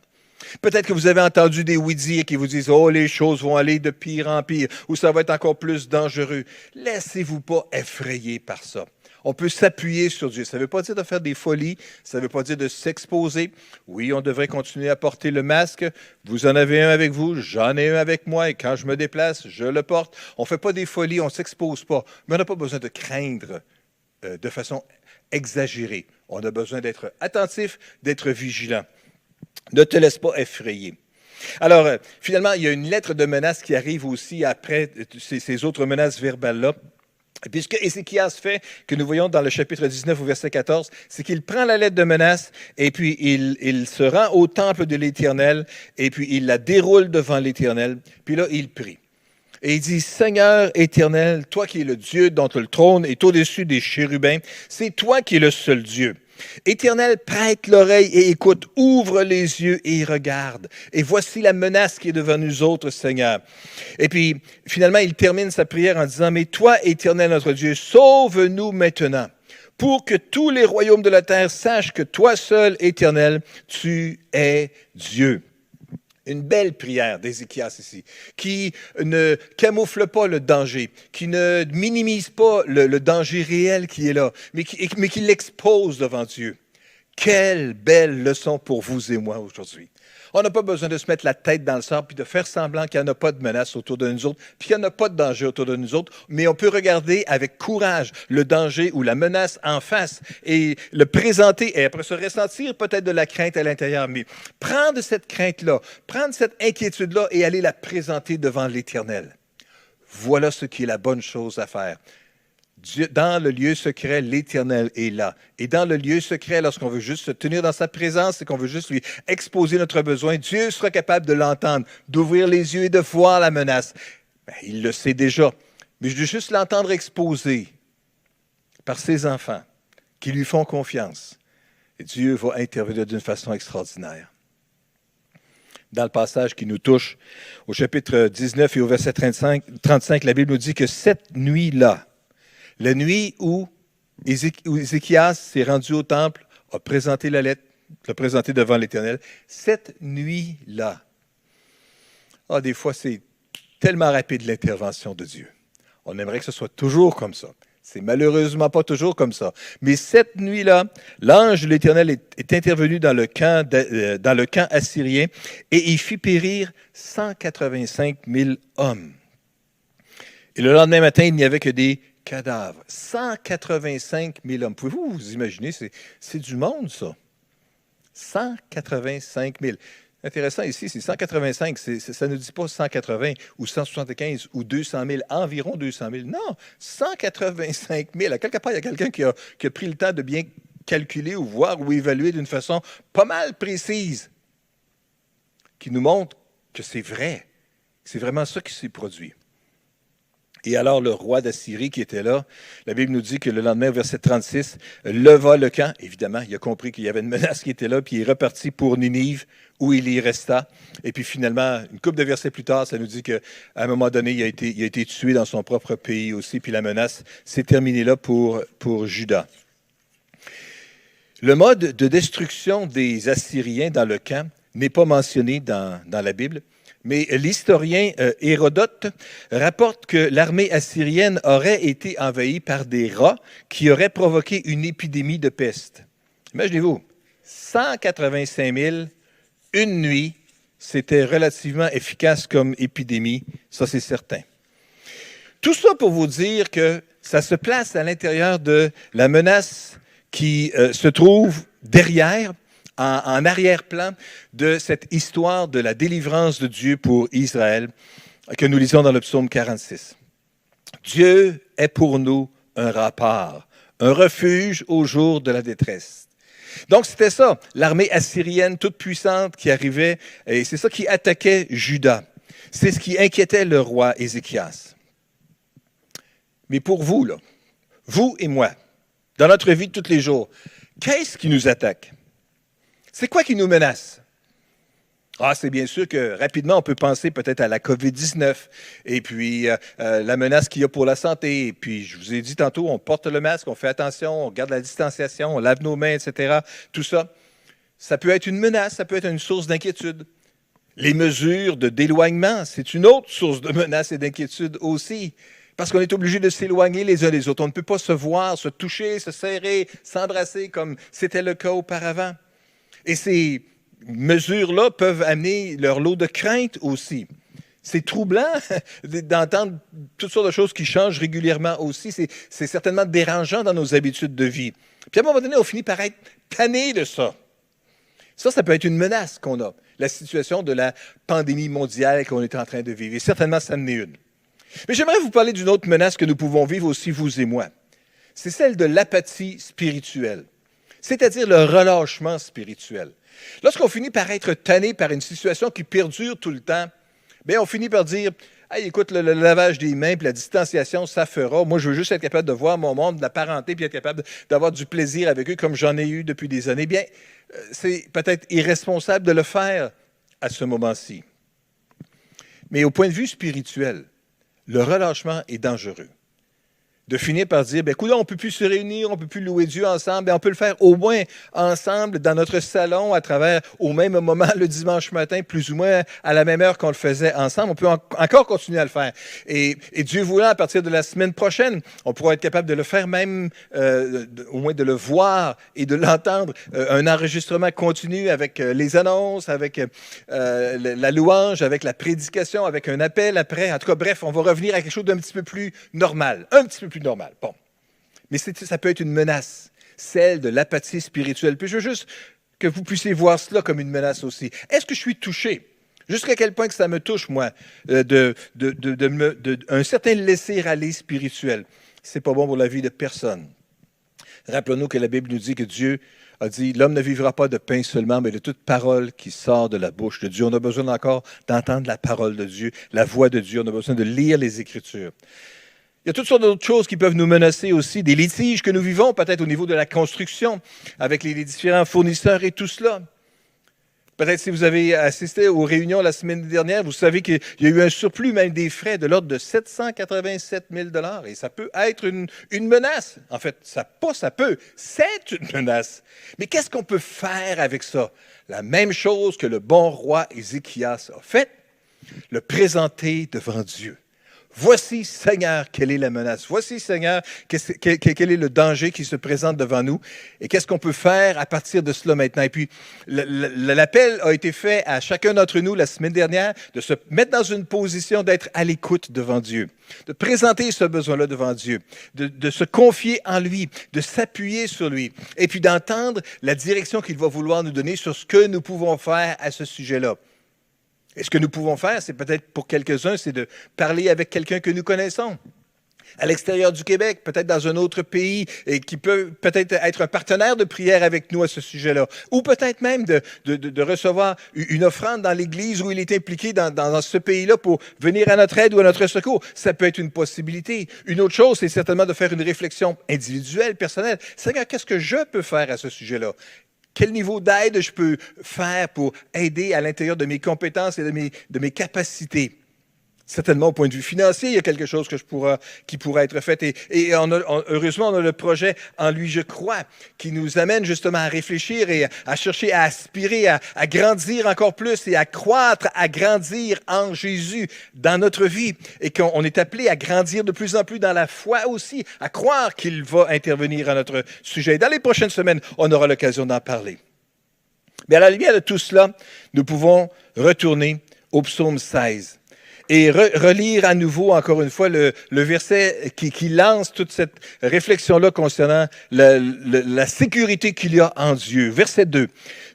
Peut-être que vous avez entendu des oui-dire qui vous disent « Oh, les choses vont aller de pire en pire » ou « ça va être encore plus dangereux ». Laissez-vous pas effrayer par ça. On peut s'appuyer sur Dieu. Ça ne veut pas dire de faire des folies, ça ne veut pas dire de s'exposer. Oui, on devrait continuer à porter le masque. Vous en avez un avec vous, j'en ai un avec moi, et quand je me déplace, je le porte. On ne fait pas des folies, on ne s'expose pas. Mais on n'a pas besoin de craindre de façon exagérée. On a besoin d'être attentif, d'être vigilant. Ne te laisse pas effrayer. Alors, finalement, il y a une lettre de menace qui arrive aussi après ces autres menaces verbales-là. Et puis ce que Ézéchias fait, que nous voyons dans le chapitre 19 au verset 14, c'est qu'il prend la lettre de menace et puis il se rend au temple de l'Éternel et puis il la déroule devant l'Éternel. Puis là, il prie. Et il dit, « Seigneur éternel, toi qui es le Dieu dont le trône est au-dessus des chérubins, c'est toi qui es le seul Dieu. Éternel, prête l'oreille et écoute, ouvre les yeux et regarde. Et voici la menace qui est devant nous autres, Seigneur. » Et puis, finalement, il termine sa prière en disant, « Mais toi, Éternel notre Dieu, sauve-nous maintenant, pour que tous les royaumes de la terre sachent que toi seul, Éternel, tu es Dieu. » Une belle prière d'Ézéchias ici, qui ne camoufle pas le danger, qui ne minimise pas le danger réel qui est là, mais qui l'expose devant Dieu. Quelle belle leçon pour vous et moi aujourd'hui. On n'a pas besoin de se mettre la tête dans le sable puis de faire semblant qu'il n'y en a pas de menace autour de nous autres, puis qu'il n'y en a pas de danger autour de nous autres, mais on peut regarder avec courage le danger ou la menace en face et le présenter et après se ressentir peut-être de la crainte à l'intérieur. Mais prendre cette crainte-là, prendre cette inquiétude-là et aller la présenter devant l'Éternel. Voilà ce qui est la bonne chose à faire. Dieu, dans le lieu secret, l'Éternel est là. Et dans le lieu secret, lorsqu'on veut juste se tenir dans sa présence et qu'on veut juste lui exposer notre besoin, Dieu sera capable de l'entendre, d'ouvrir les yeux et de voir la menace. Ben, il le sait déjà. Mais je veux juste l'entendre exposer par ses enfants qui lui font confiance. Et Dieu va intervenir d'une façon extraordinaire. Dans le passage qui nous touche, au chapitre 19 et au verset 35, la Bible nous dit que cette nuit-là, la nuit où Ézéchias s'est rendu au temple, a présenté la lettre, l'a présenté devant l'Éternel, cette nuit-là, des fois c'est tellement rapide l'intervention de Dieu. On aimerait que ce soit toujours comme ça. C'est malheureusement pas toujours comme ça. Mais cette nuit-là, l'ange de l'Éternel est intervenu dans le camp assyrien et il fit périr 185 000 hommes. Et le lendemain matin, il n'y avait que des cadavres. 185 000 hommes. Pouvez-vous vous imaginer? C'est du monde, ça. 185 000. Intéressant ici, c'est 185. Ça ne dit pas 180 ou 175 ou 200 000, environ 200 000. Non, 185 000. À quelque part, il y a quelqu'un qui a pris le temps de bien calculer ou voir ou évaluer d'une façon pas mal précise, qui nous montre que c'est vrai. C'est vraiment ça qui s'est produit. Et alors, le roi d'Assyrie qui était là, la Bible nous dit que le lendemain, verset 36, leva le camp. Évidemment, il a compris qu'il y avait une menace qui était là, puis il est reparti pour Ninive, où il y resta. Et puis finalement, une couple de versets plus tard, ça nous dit qu'à un moment donné, il a été tué dans son propre pays aussi, puis la menace s'est terminée là pour Juda. Le mode de destruction des Assyriens dans le camp n'est pas mentionné dans la Bible. Mais l'historien Hérodote rapporte que l'armée assyrienne aurait été envahie par des rats qui auraient provoqué une épidémie de peste. Imaginez-vous, 185 000, une nuit, c'était relativement efficace comme épidémie, ça c'est certain. Tout ça pour vous dire que ça se place à l'intérieur de la menace qui se trouve derrière, en arrière-plan de cette histoire de la délivrance de Dieu pour Israël que nous lisons dans le psaume 46. Dieu est pour nous un rempart, un refuge au jour de la détresse. Donc c'était ça, l'armée assyrienne toute puissante qui arrivait, et c'est ça qui attaquait Juda. C'est ce qui inquiétait le roi Ézéchias. Mais pour vous, là, vous et moi, dans notre vie de tous les jours, qu'est-ce qui nous attaque? C'est quoi qui nous menace? C'est bien sûr que rapidement, on peut penser peut-être à la COVID-19 et puis la menace qu'il y a pour la santé. Et puis, je vous ai dit tantôt, on porte le masque, on fait attention, on garde la distanciation, on lave nos mains, etc. Tout ça, ça peut être une menace, ça peut être une source d'inquiétude. Les mesures d'éloignement, c'est une autre source de menace et d'inquiétude aussi. Parce qu'on est obligé de s'éloigner les uns des autres. On ne peut pas se voir, se toucher, se serrer, s'embrasser comme c'était le cas auparavant. Et ces mesures-là peuvent amener leur lot de crainte aussi. C'est troublant d'entendre toutes sortes de choses qui changent régulièrement aussi. C'est certainement dérangeant dans nos habitudes de vie. Puis à un moment donné, on finit par être tanné de ça. Ça peut être une menace qu'on a. La situation de la pandémie mondiale qu'on est en train de vivre. Et certainement, ça en est une. Mais j'aimerais vous parler d'une autre menace que nous pouvons vivre aussi, vous et moi. C'est celle de l'apathie spirituelle. C'est-à-dire le relâchement spirituel. Lorsqu'on finit par être tanné par une situation qui perdure tout le temps, bien, on finit par dire « Hey, écoute, le lavage des mains et la distanciation, ça fera. Moi, je veux juste être capable de voir mon monde, de la parenté, puis être capable d'avoir du plaisir avec eux comme j'en ai eu depuis des années. » Bien, c'est peut-être irresponsable de le faire à ce moment-ci. Mais au point de vue spirituel, le relâchement est dangereux. de finir par dire, écoute, on ne peut plus se réunir, on ne peut plus louer Dieu ensemble, on peut le faire au moins ensemble dans notre salon à travers, au même moment, le dimanche matin, plus ou moins à la même heure qu'on le faisait ensemble. On peut encore continuer à le faire. Et Dieu voulant, à partir de la semaine prochaine, on pourra être capable de le faire même, au moins de le voir et de l'entendre, un enregistrement continu avec les annonces, avec la louange, avec la prédication, avec un appel après. En tout cas, bref, on va revenir à quelque chose d'un petit peu plus normal, un petit peu plus normal. Bon. Mais ça peut être une menace, celle de l'apathie spirituelle. Puis je veux juste que vous puissiez voir cela comme une menace aussi. Est-ce que je suis touché? Jusqu'à quel point que ça me touche, moi, un certain laisser-aller spirituel. C'est pas bon pour la vie de personne. Rappelons-nous que la Bible nous dit que Dieu a dit, l'homme ne vivra pas de pain seulement, mais de toute parole qui sort de la bouche de Dieu. On a besoin encore d'entendre la parole de Dieu, la voix de Dieu. On a besoin de lire les Écritures. Il y a toutes sortes d'autres choses qui peuvent nous menacer aussi, des litiges que nous vivons, peut-être au niveau de la construction, avec les différents fournisseurs et tout cela. Peut-être si vous avez assisté aux réunions la semaine dernière, vous savez qu'il y a eu un surplus, même des frais, de l'ordre de 787 000 $. Et ça peut être une menace. En fait, c'est une menace. Mais qu'est-ce qu'on peut faire avec ça? La même chose que le bon roi Ézéchias a fait, le présenter devant Dieu. Voici, Seigneur, quelle est la menace. Voici, Seigneur, quel est le danger qui se présente devant nous. Et qu'est-ce qu'on peut faire à partir de cela maintenant? Et puis, l'appel a été fait à chacun d'entre nous la semaine dernière de se mettre dans une position d'être à l'écoute devant Dieu, de présenter ce besoin-là devant Dieu, de se confier en lui, de s'appuyer sur lui, et puis d'entendre la direction qu'il va vouloir nous donner sur ce que nous pouvons faire à ce sujet-là. Et ce que nous pouvons faire, c'est peut-être pour quelques-uns, c'est de parler avec quelqu'un que nous connaissons, à l'extérieur du Québec, peut-être dans un autre pays, et qui peut peut-être être un partenaire de prière avec nous à ce sujet-là. Ou peut-être même de recevoir une offrande dans l'Église où il est impliqué dans ce pays-là pour venir à notre aide ou à notre secours. Ça peut être une possibilité. Une autre chose, c'est certainement de faire une réflexion individuelle, personnelle. Seigneur, qu'est-ce que je peux faire à ce sujet-là? Quel niveau d'aide je peux faire pour aider à l'intérieur de mes compétences et de mes capacités? Certainement, au point de vue financier, il y a quelque chose qui pourra être fait. Et heureusement, on a le projet En lui, je crois, qui nous amène justement à réfléchir et à chercher à aspirer, à grandir encore plus et à croître, à grandir en Jésus dans notre vie. Et qu'on est appelé à grandir de plus en plus dans la foi aussi, à croire qu'il va intervenir à notre sujet. Dans les prochaines semaines, on aura l'occasion d'en parler. Mais à la lumière de tout cela, nous pouvons retourner au psaume 16. Et relire à nouveau, encore une fois, le verset qui lance toute cette réflexion-là concernant la sécurité qu'il y a en Dieu. Verset 2.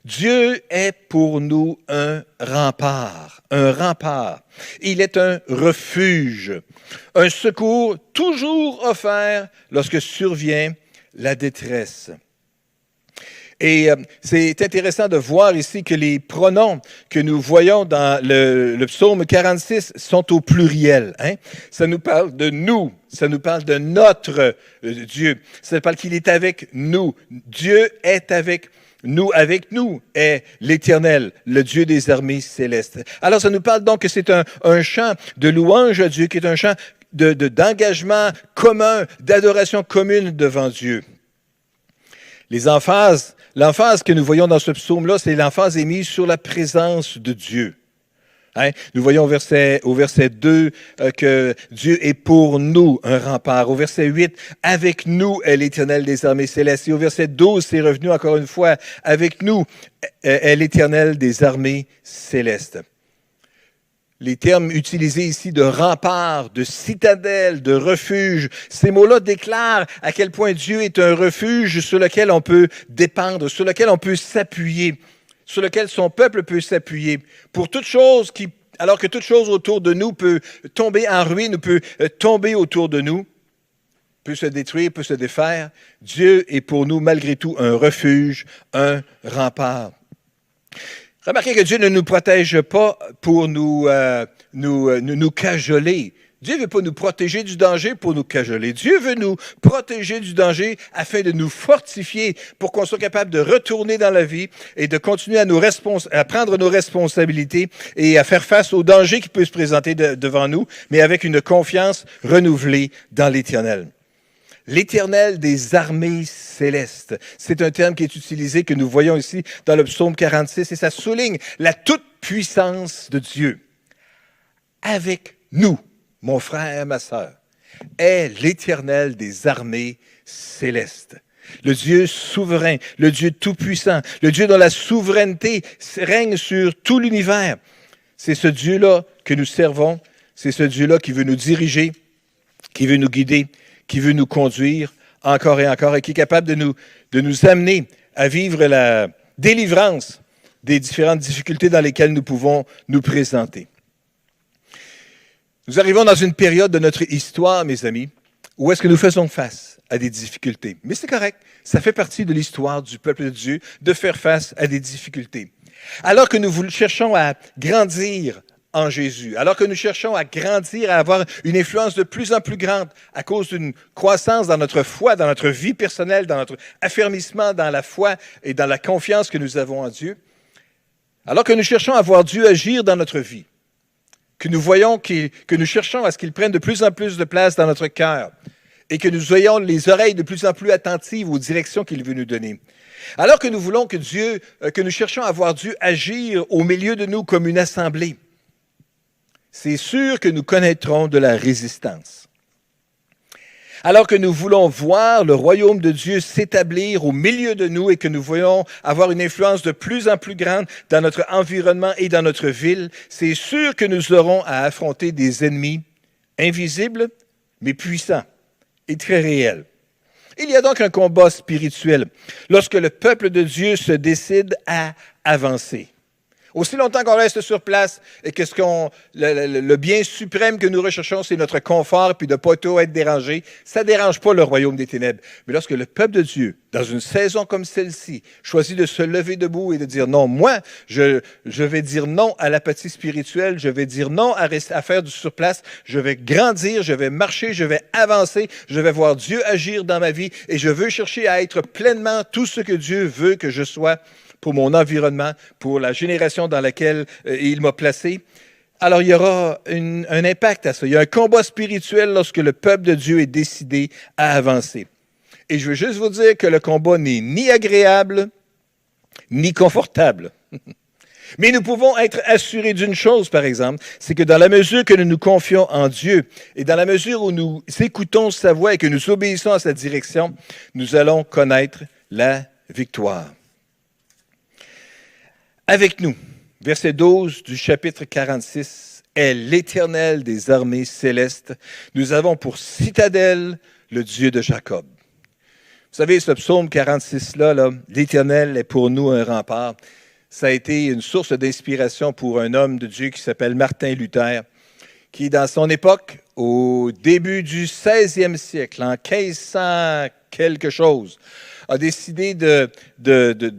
Dieu est pour nous un rempart. Un rempart. Il est un refuge. Un secours toujours offert lorsque survient la détresse. Et c'est intéressant de voir ici que les pronoms que nous voyons dans le psaume 46 sont au pluriel. Hein? Ça nous parle de nous, ça nous parle de notre Dieu. Ça nous parle qu'il est avec nous. Dieu est avec nous est l'Éternel, le Dieu des armées célestes. Alors ça nous parle donc que c'est un chant de louange à Dieu, qui est un chant d'engagement commun, d'adoration commune devant Dieu. L'emphase que nous voyons dans ce psaume-là, c'est l'emphase émise sur la présence de Dieu. Hein? Nous voyons au verset 2 que Dieu est pour nous un rempart. Au verset 8, avec nous est l'Éternel des armées célestes. Et au verset 12, c'est revenu encore une fois, avec nous est l'Éternel des armées célestes. Les termes utilisés ici de rempart, de citadelle, de refuge, ces mots-là déclarent à quel point Dieu est un refuge sur lequel on peut dépendre, sur lequel on peut s'appuyer, sur lequel son peuple peut s'appuyer. Pour toute chose alors que toute chose autour de nous peut tomber en ruine, peut tomber autour de nous, peut se détruire, peut se défaire, Dieu est pour nous malgré tout un refuge, un rempart. Remarquez que Dieu ne nous protège pas pour nous cajoler. Dieu ne veut pas nous protéger du danger pour nous cajoler. Dieu veut nous protéger du danger afin de nous fortifier pour qu'on soit capable de retourner dans la vie et de continuer à prendre nos responsabilités et à faire face au danger qui peut se présenter devant nous, mais avec une confiance renouvelée dans l'Éternel. L'Éternel des armées célestes. C'est un terme qui est utilisé, que nous voyons ici dans le psaume 46, et ça souligne la toute-puissance de Dieu. Avec nous, mon frère, ma sœur, est l'Éternel des armées célestes. Le Dieu souverain, le Dieu tout-puissant, le Dieu dont la souveraineté règne sur tout l'univers. C'est ce Dieu-là que nous servons, c'est ce Dieu-là qui veut nous diriger, qui veut nous guider, qui veut nous conduire encore et encore, et qui est capable de nous amener à vivre la délivrance des différentes difficultés dans lesquelles nous pouvons nous présenter. Nous arrivons dans une période de notre histoire, mes amis, où est-ce que nous faisons face à des difficultés. Mais c'est correct, ça fait partie de l'histoire du peuple de Dieu de faire face à des difficultés. Alors que nous cherchons à grandir en Jésus, alors que nous cherchons à grandir, à avoir une influence de plus en plus grande à cause d'une croissance dans notre foi, dans notre vie personnelle, dans notre affermissement dans la foi et dans la confiance que nous avons en Dieu, alors que nous cherchons à voir Dieu agir dans notre vie, que nous voyons que nous cherchons à ce qu'il prenne de plus en plus de place dans notre cœur et que nous ayons les oreilles de plus en plus attentives aux directions qu'il veut nous donner. Alors que nous voulons que nous cherchons à voir Dieu agir au milieu de nous comme une assemblée, c'est sûr que nous connaîtrons de la résistance. Alors que nous voulons voir le royaume de Dieu s'établir au milieu de nous et que nous voulons avoir une influence de plus en plus grande dans notre environnement et dans notre ville, c'est sûr que nous aurons à affronter des ennemis invisibles, mais puissants et très réels. Il y a donc un combat spirituel lorsque le peuple de Dieu se décide à avancer. Aussi longtemps qu'on reste sur place et que le bien suprême que nous recherchons, c'est notre confort puis de ne pas trop être dérangé, ça ne dérange pas le royaume des ténèbres. Mais lorsque le peuple de Dieu, dans une saison comme celle-ci, choisit de se lever debout et de dire non, moi, je vais dire non à l'apathie spirituelle, je vais dire non à faire du surplace, je vais grandir, je vais marcher, je vais avancer, je vais voir Dieu agir dans ma vie et je veux chercher à être pleinement tout ce que Dieu veut que je sois pour mon environnement, pour la génération dans laquelle il m'a placé. Alors, il y aura un impact à ça. Il y a un combat spirituel lorsque le peuple de Dieu est décidé à avancer. Et je veux juste vous dire que le combat n'est ni agréable, ni confortable. Mais nous pouvons être assurés d'une chose, par exemple, c'est que dans la mesure que nous nous confions en Dieu et dans la mesure où nous écoutons sa voix et que nous obéissons à sa direction, nous allons connaître la victoire. Avec nous, verset 12 du chapitre 46, est l'Éternel des armées célestes. Nous avons pour citadelle le Dieu de Jacob. Vous savez, ce psaume 46-là, l'Éternel est pour nous un rempart. Ça a été une source d'inspiration pour un homme de Dieu qui s'appelle Martin Luther, qui, dans son époque, au début du 16e siècle, en 1500 quelque chose, a décidé de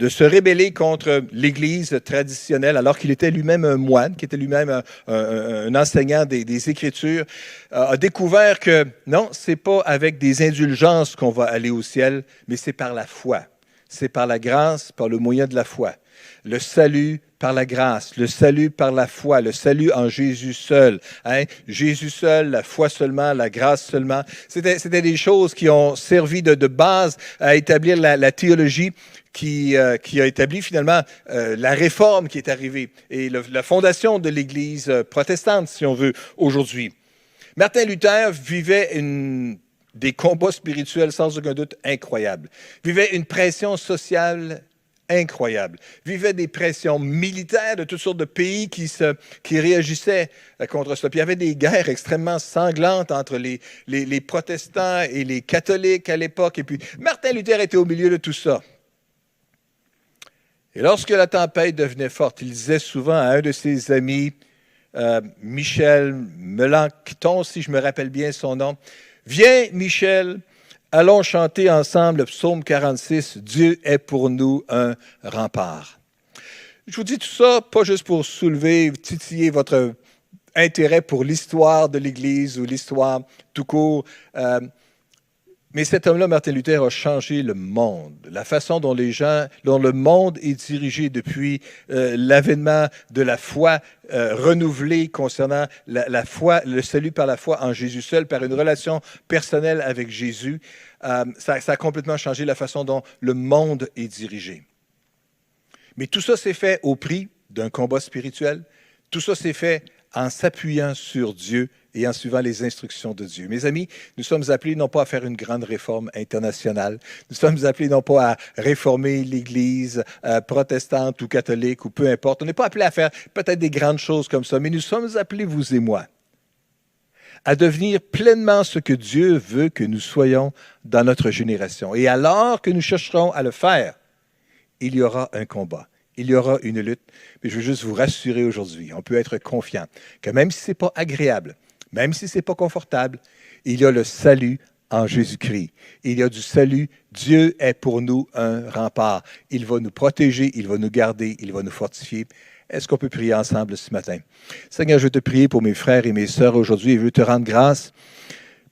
se rébeller contre l'Église traditionnelle, alors qu'il était lui-même un moine, qui était lui-même un enseignant des Écritures, a découvert que non, c'est pas avec des indulgences qu'on va aller au ciel, mais c'est par la foi. C'est par la grâce, par le moyen de la foi. Le salut par la grâce, le salut par la foi, le salut en Jésus seul. Hein? Jésus seul, la foi seulement, la grâce seulement. C'était des choses qui ont servi de base à établir la théologie qui a établi finalement la réforme qui est arrivée et la fondation de l'Église protestante, si on veut, aujourd'hui. Martin Luther vivait des combats spirituels sans aucun doute incroyables. Vivait une pression sociale incroyable. Vivait des pressions militaires de toutes sortes de pays qui réagissaient contre cela. Puis il y avait des guerres extrêmement sanglantes entre les protestants et les catholiques à l'époque. Et puis Martin Luther était au milieu de tout ça. Et lorsque la tempête devenait forte, il disait souvent à un de ses amis, Michel Melanchthon, si je me rappelle bien son nom, « Viens, Michel, allons chanter ensemble le psaume 46, « Dieu est pour nous un rempart ». Je vous dis tout ça, pas juste pour titiller votre intérêt pour l'histoire de l'Église ou l'histoire tout court. Mais cet homme-là, Martin Luther, a changé le monde. La façon dont dont le monde est dirigé depuis l'avènement de la foi renouvelée concernant la foi, le salut par la foi en Jésus seul, par une relation personnelle avec Jésus, ça a complètement changé la façon dont le monde est dirigé. Mais tout ça s'est fait au prix d'un combat spirituel. Tout ça s'est fait en s'appuyant sur Dieu et en suivant les instructions de Dieu. Mes amis, nous sommes appelés non pas à faire une grande réforme internationale, nous sommes appelés non pas à réformer l'Église protestante ou catholique ou peu importe. On n'est pas appelés à faire peut-être des grandes choses comme ça, mais nous sommes appelés, vous et moi, à devenir pleinement ce que Dieu veut que nous soyons dans notre génération. Et alors que nous chercherons à le faire, il y aura un combat. Il y aura une lutte, mais je veux juste vous rassurer aujourd'hui, on peut être confiant que même si ce n'est pas agréable, même si ce n'est pas confortable, il y a le salut en Jésus-Christ. Il y a du salut. Dieu est pour nous un rempart. Il va nous protéger, il va nous garder, il va nous fortifier. Est-ce qu'on peut prier ensemble ce matin? Seigneur, je veux te prier pour mes frères et mes sœurs aujourd'hui et je veux te rendre grâce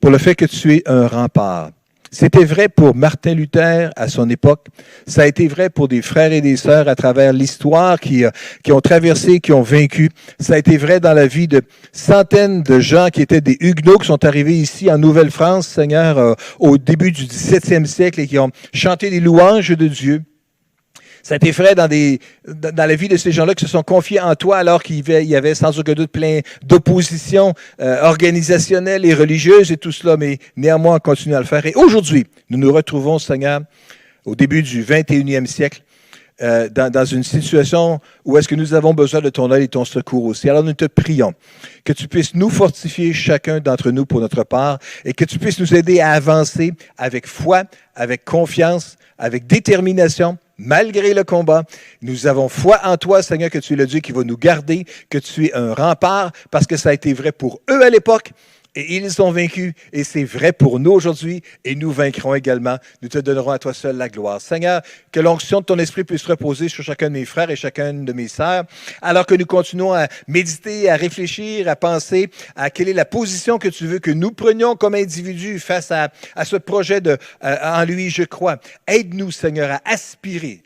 pour le fait que tu es un rempart. C'était vrai pour Martin Luther à son époque. Ça a été vrai pour des frères et des sœurs à travers l'histoire qui ont traversé, qui ont vaincu. Ça a été vrai dans la vie de centaines de gens qui étaient des Huguenots qui sont arrivés ici en Nouvelle-France, Seigneur, au début du 17e siècle et qui ont chanté des louanges de Dieu. Ça a été vrai dans la vie de ces gens-là qui se sont confiés en toi alors qu'il y avait sans aucun doute plein d'oppositions organisationnelles et religieuses et tout cela, mais néanmoins on continue à le faire. Et aujourd'hui, nous nous retrouvons, Seigneur, au début du 21e siècle, dans une situation où est-ce que nous avons besoin de ton aide et ton secours aussi. Alors nous te prions que tu puisses nous fortifier chacun d'entre nous pour notre part et que tu puisses nous aider à avancer avec foi, avec confiance, avec détermination, malgré le combat. Nous avons foi en toi, Seigneur, que tu es le Dieu qui va nous garder, que tu es un rempart, parce que ça a été vrai pour eux à l'époque, et ils ont vaincu, et c'est vrai pour nous aujourd'hui, et nous vaincrons également. Nous te donnerons à toi seul la gloire. Seigneur, que l'onction de ton esprit puisse reposer sur chacun de mes frères et chacune de mes sœurs, alors que nous continuons à méditer, à réfléchir, à penser à quelle est la position que tu veux que nous prenions comme individus face à ce projet de en lui, je crois. Aide-nous, Seigneur, à aspirer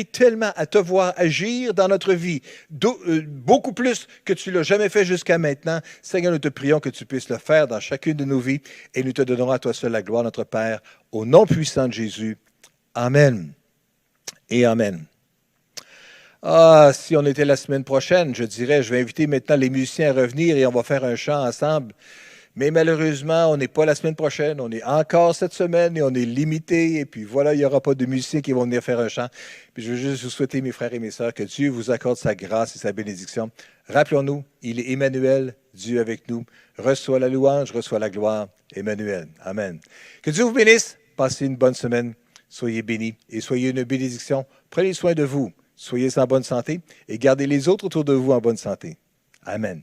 tellement à te voir agir dans notre vie, beaucoup plus que tu l'as jamais fait jusqu'à maintenant. Seigneur, nous te prions que tu puisses le faire dans chacune de nos vies et nous te donnerons à toi seul la gloire, notre Père, au nom puissant de Jésus. Amen et Amen. Ah, si on était la semaine prochaine, je dirais, je vais inviter maintenant les musiciens à revenir et on va faire un chant ensemble. Mais malheureusement, on n'est pas la semaine prochaine, on est encore cette semaine et on est limité. Et puis voilà, il n'y aura pas de musiciens qui vont venir faire un chant. Puis je veux juste vous souhaiter, mes frères et mes sœurs, que Dieu vous accorde sa grâce et sa bénédiction. Rappelons-nous, il est Emmanuel, Dieu avec nous. Reçois la louange, reçois la gloire. Emmanuel. Amen. Que Dieu vous bénisse. Passez une bonne semaine. Soyez bénis et soyez une bénédiction. Prenez soin de vous. Soyez en bonne santé et gardez les autres autour de vous en bonne santé. Amen.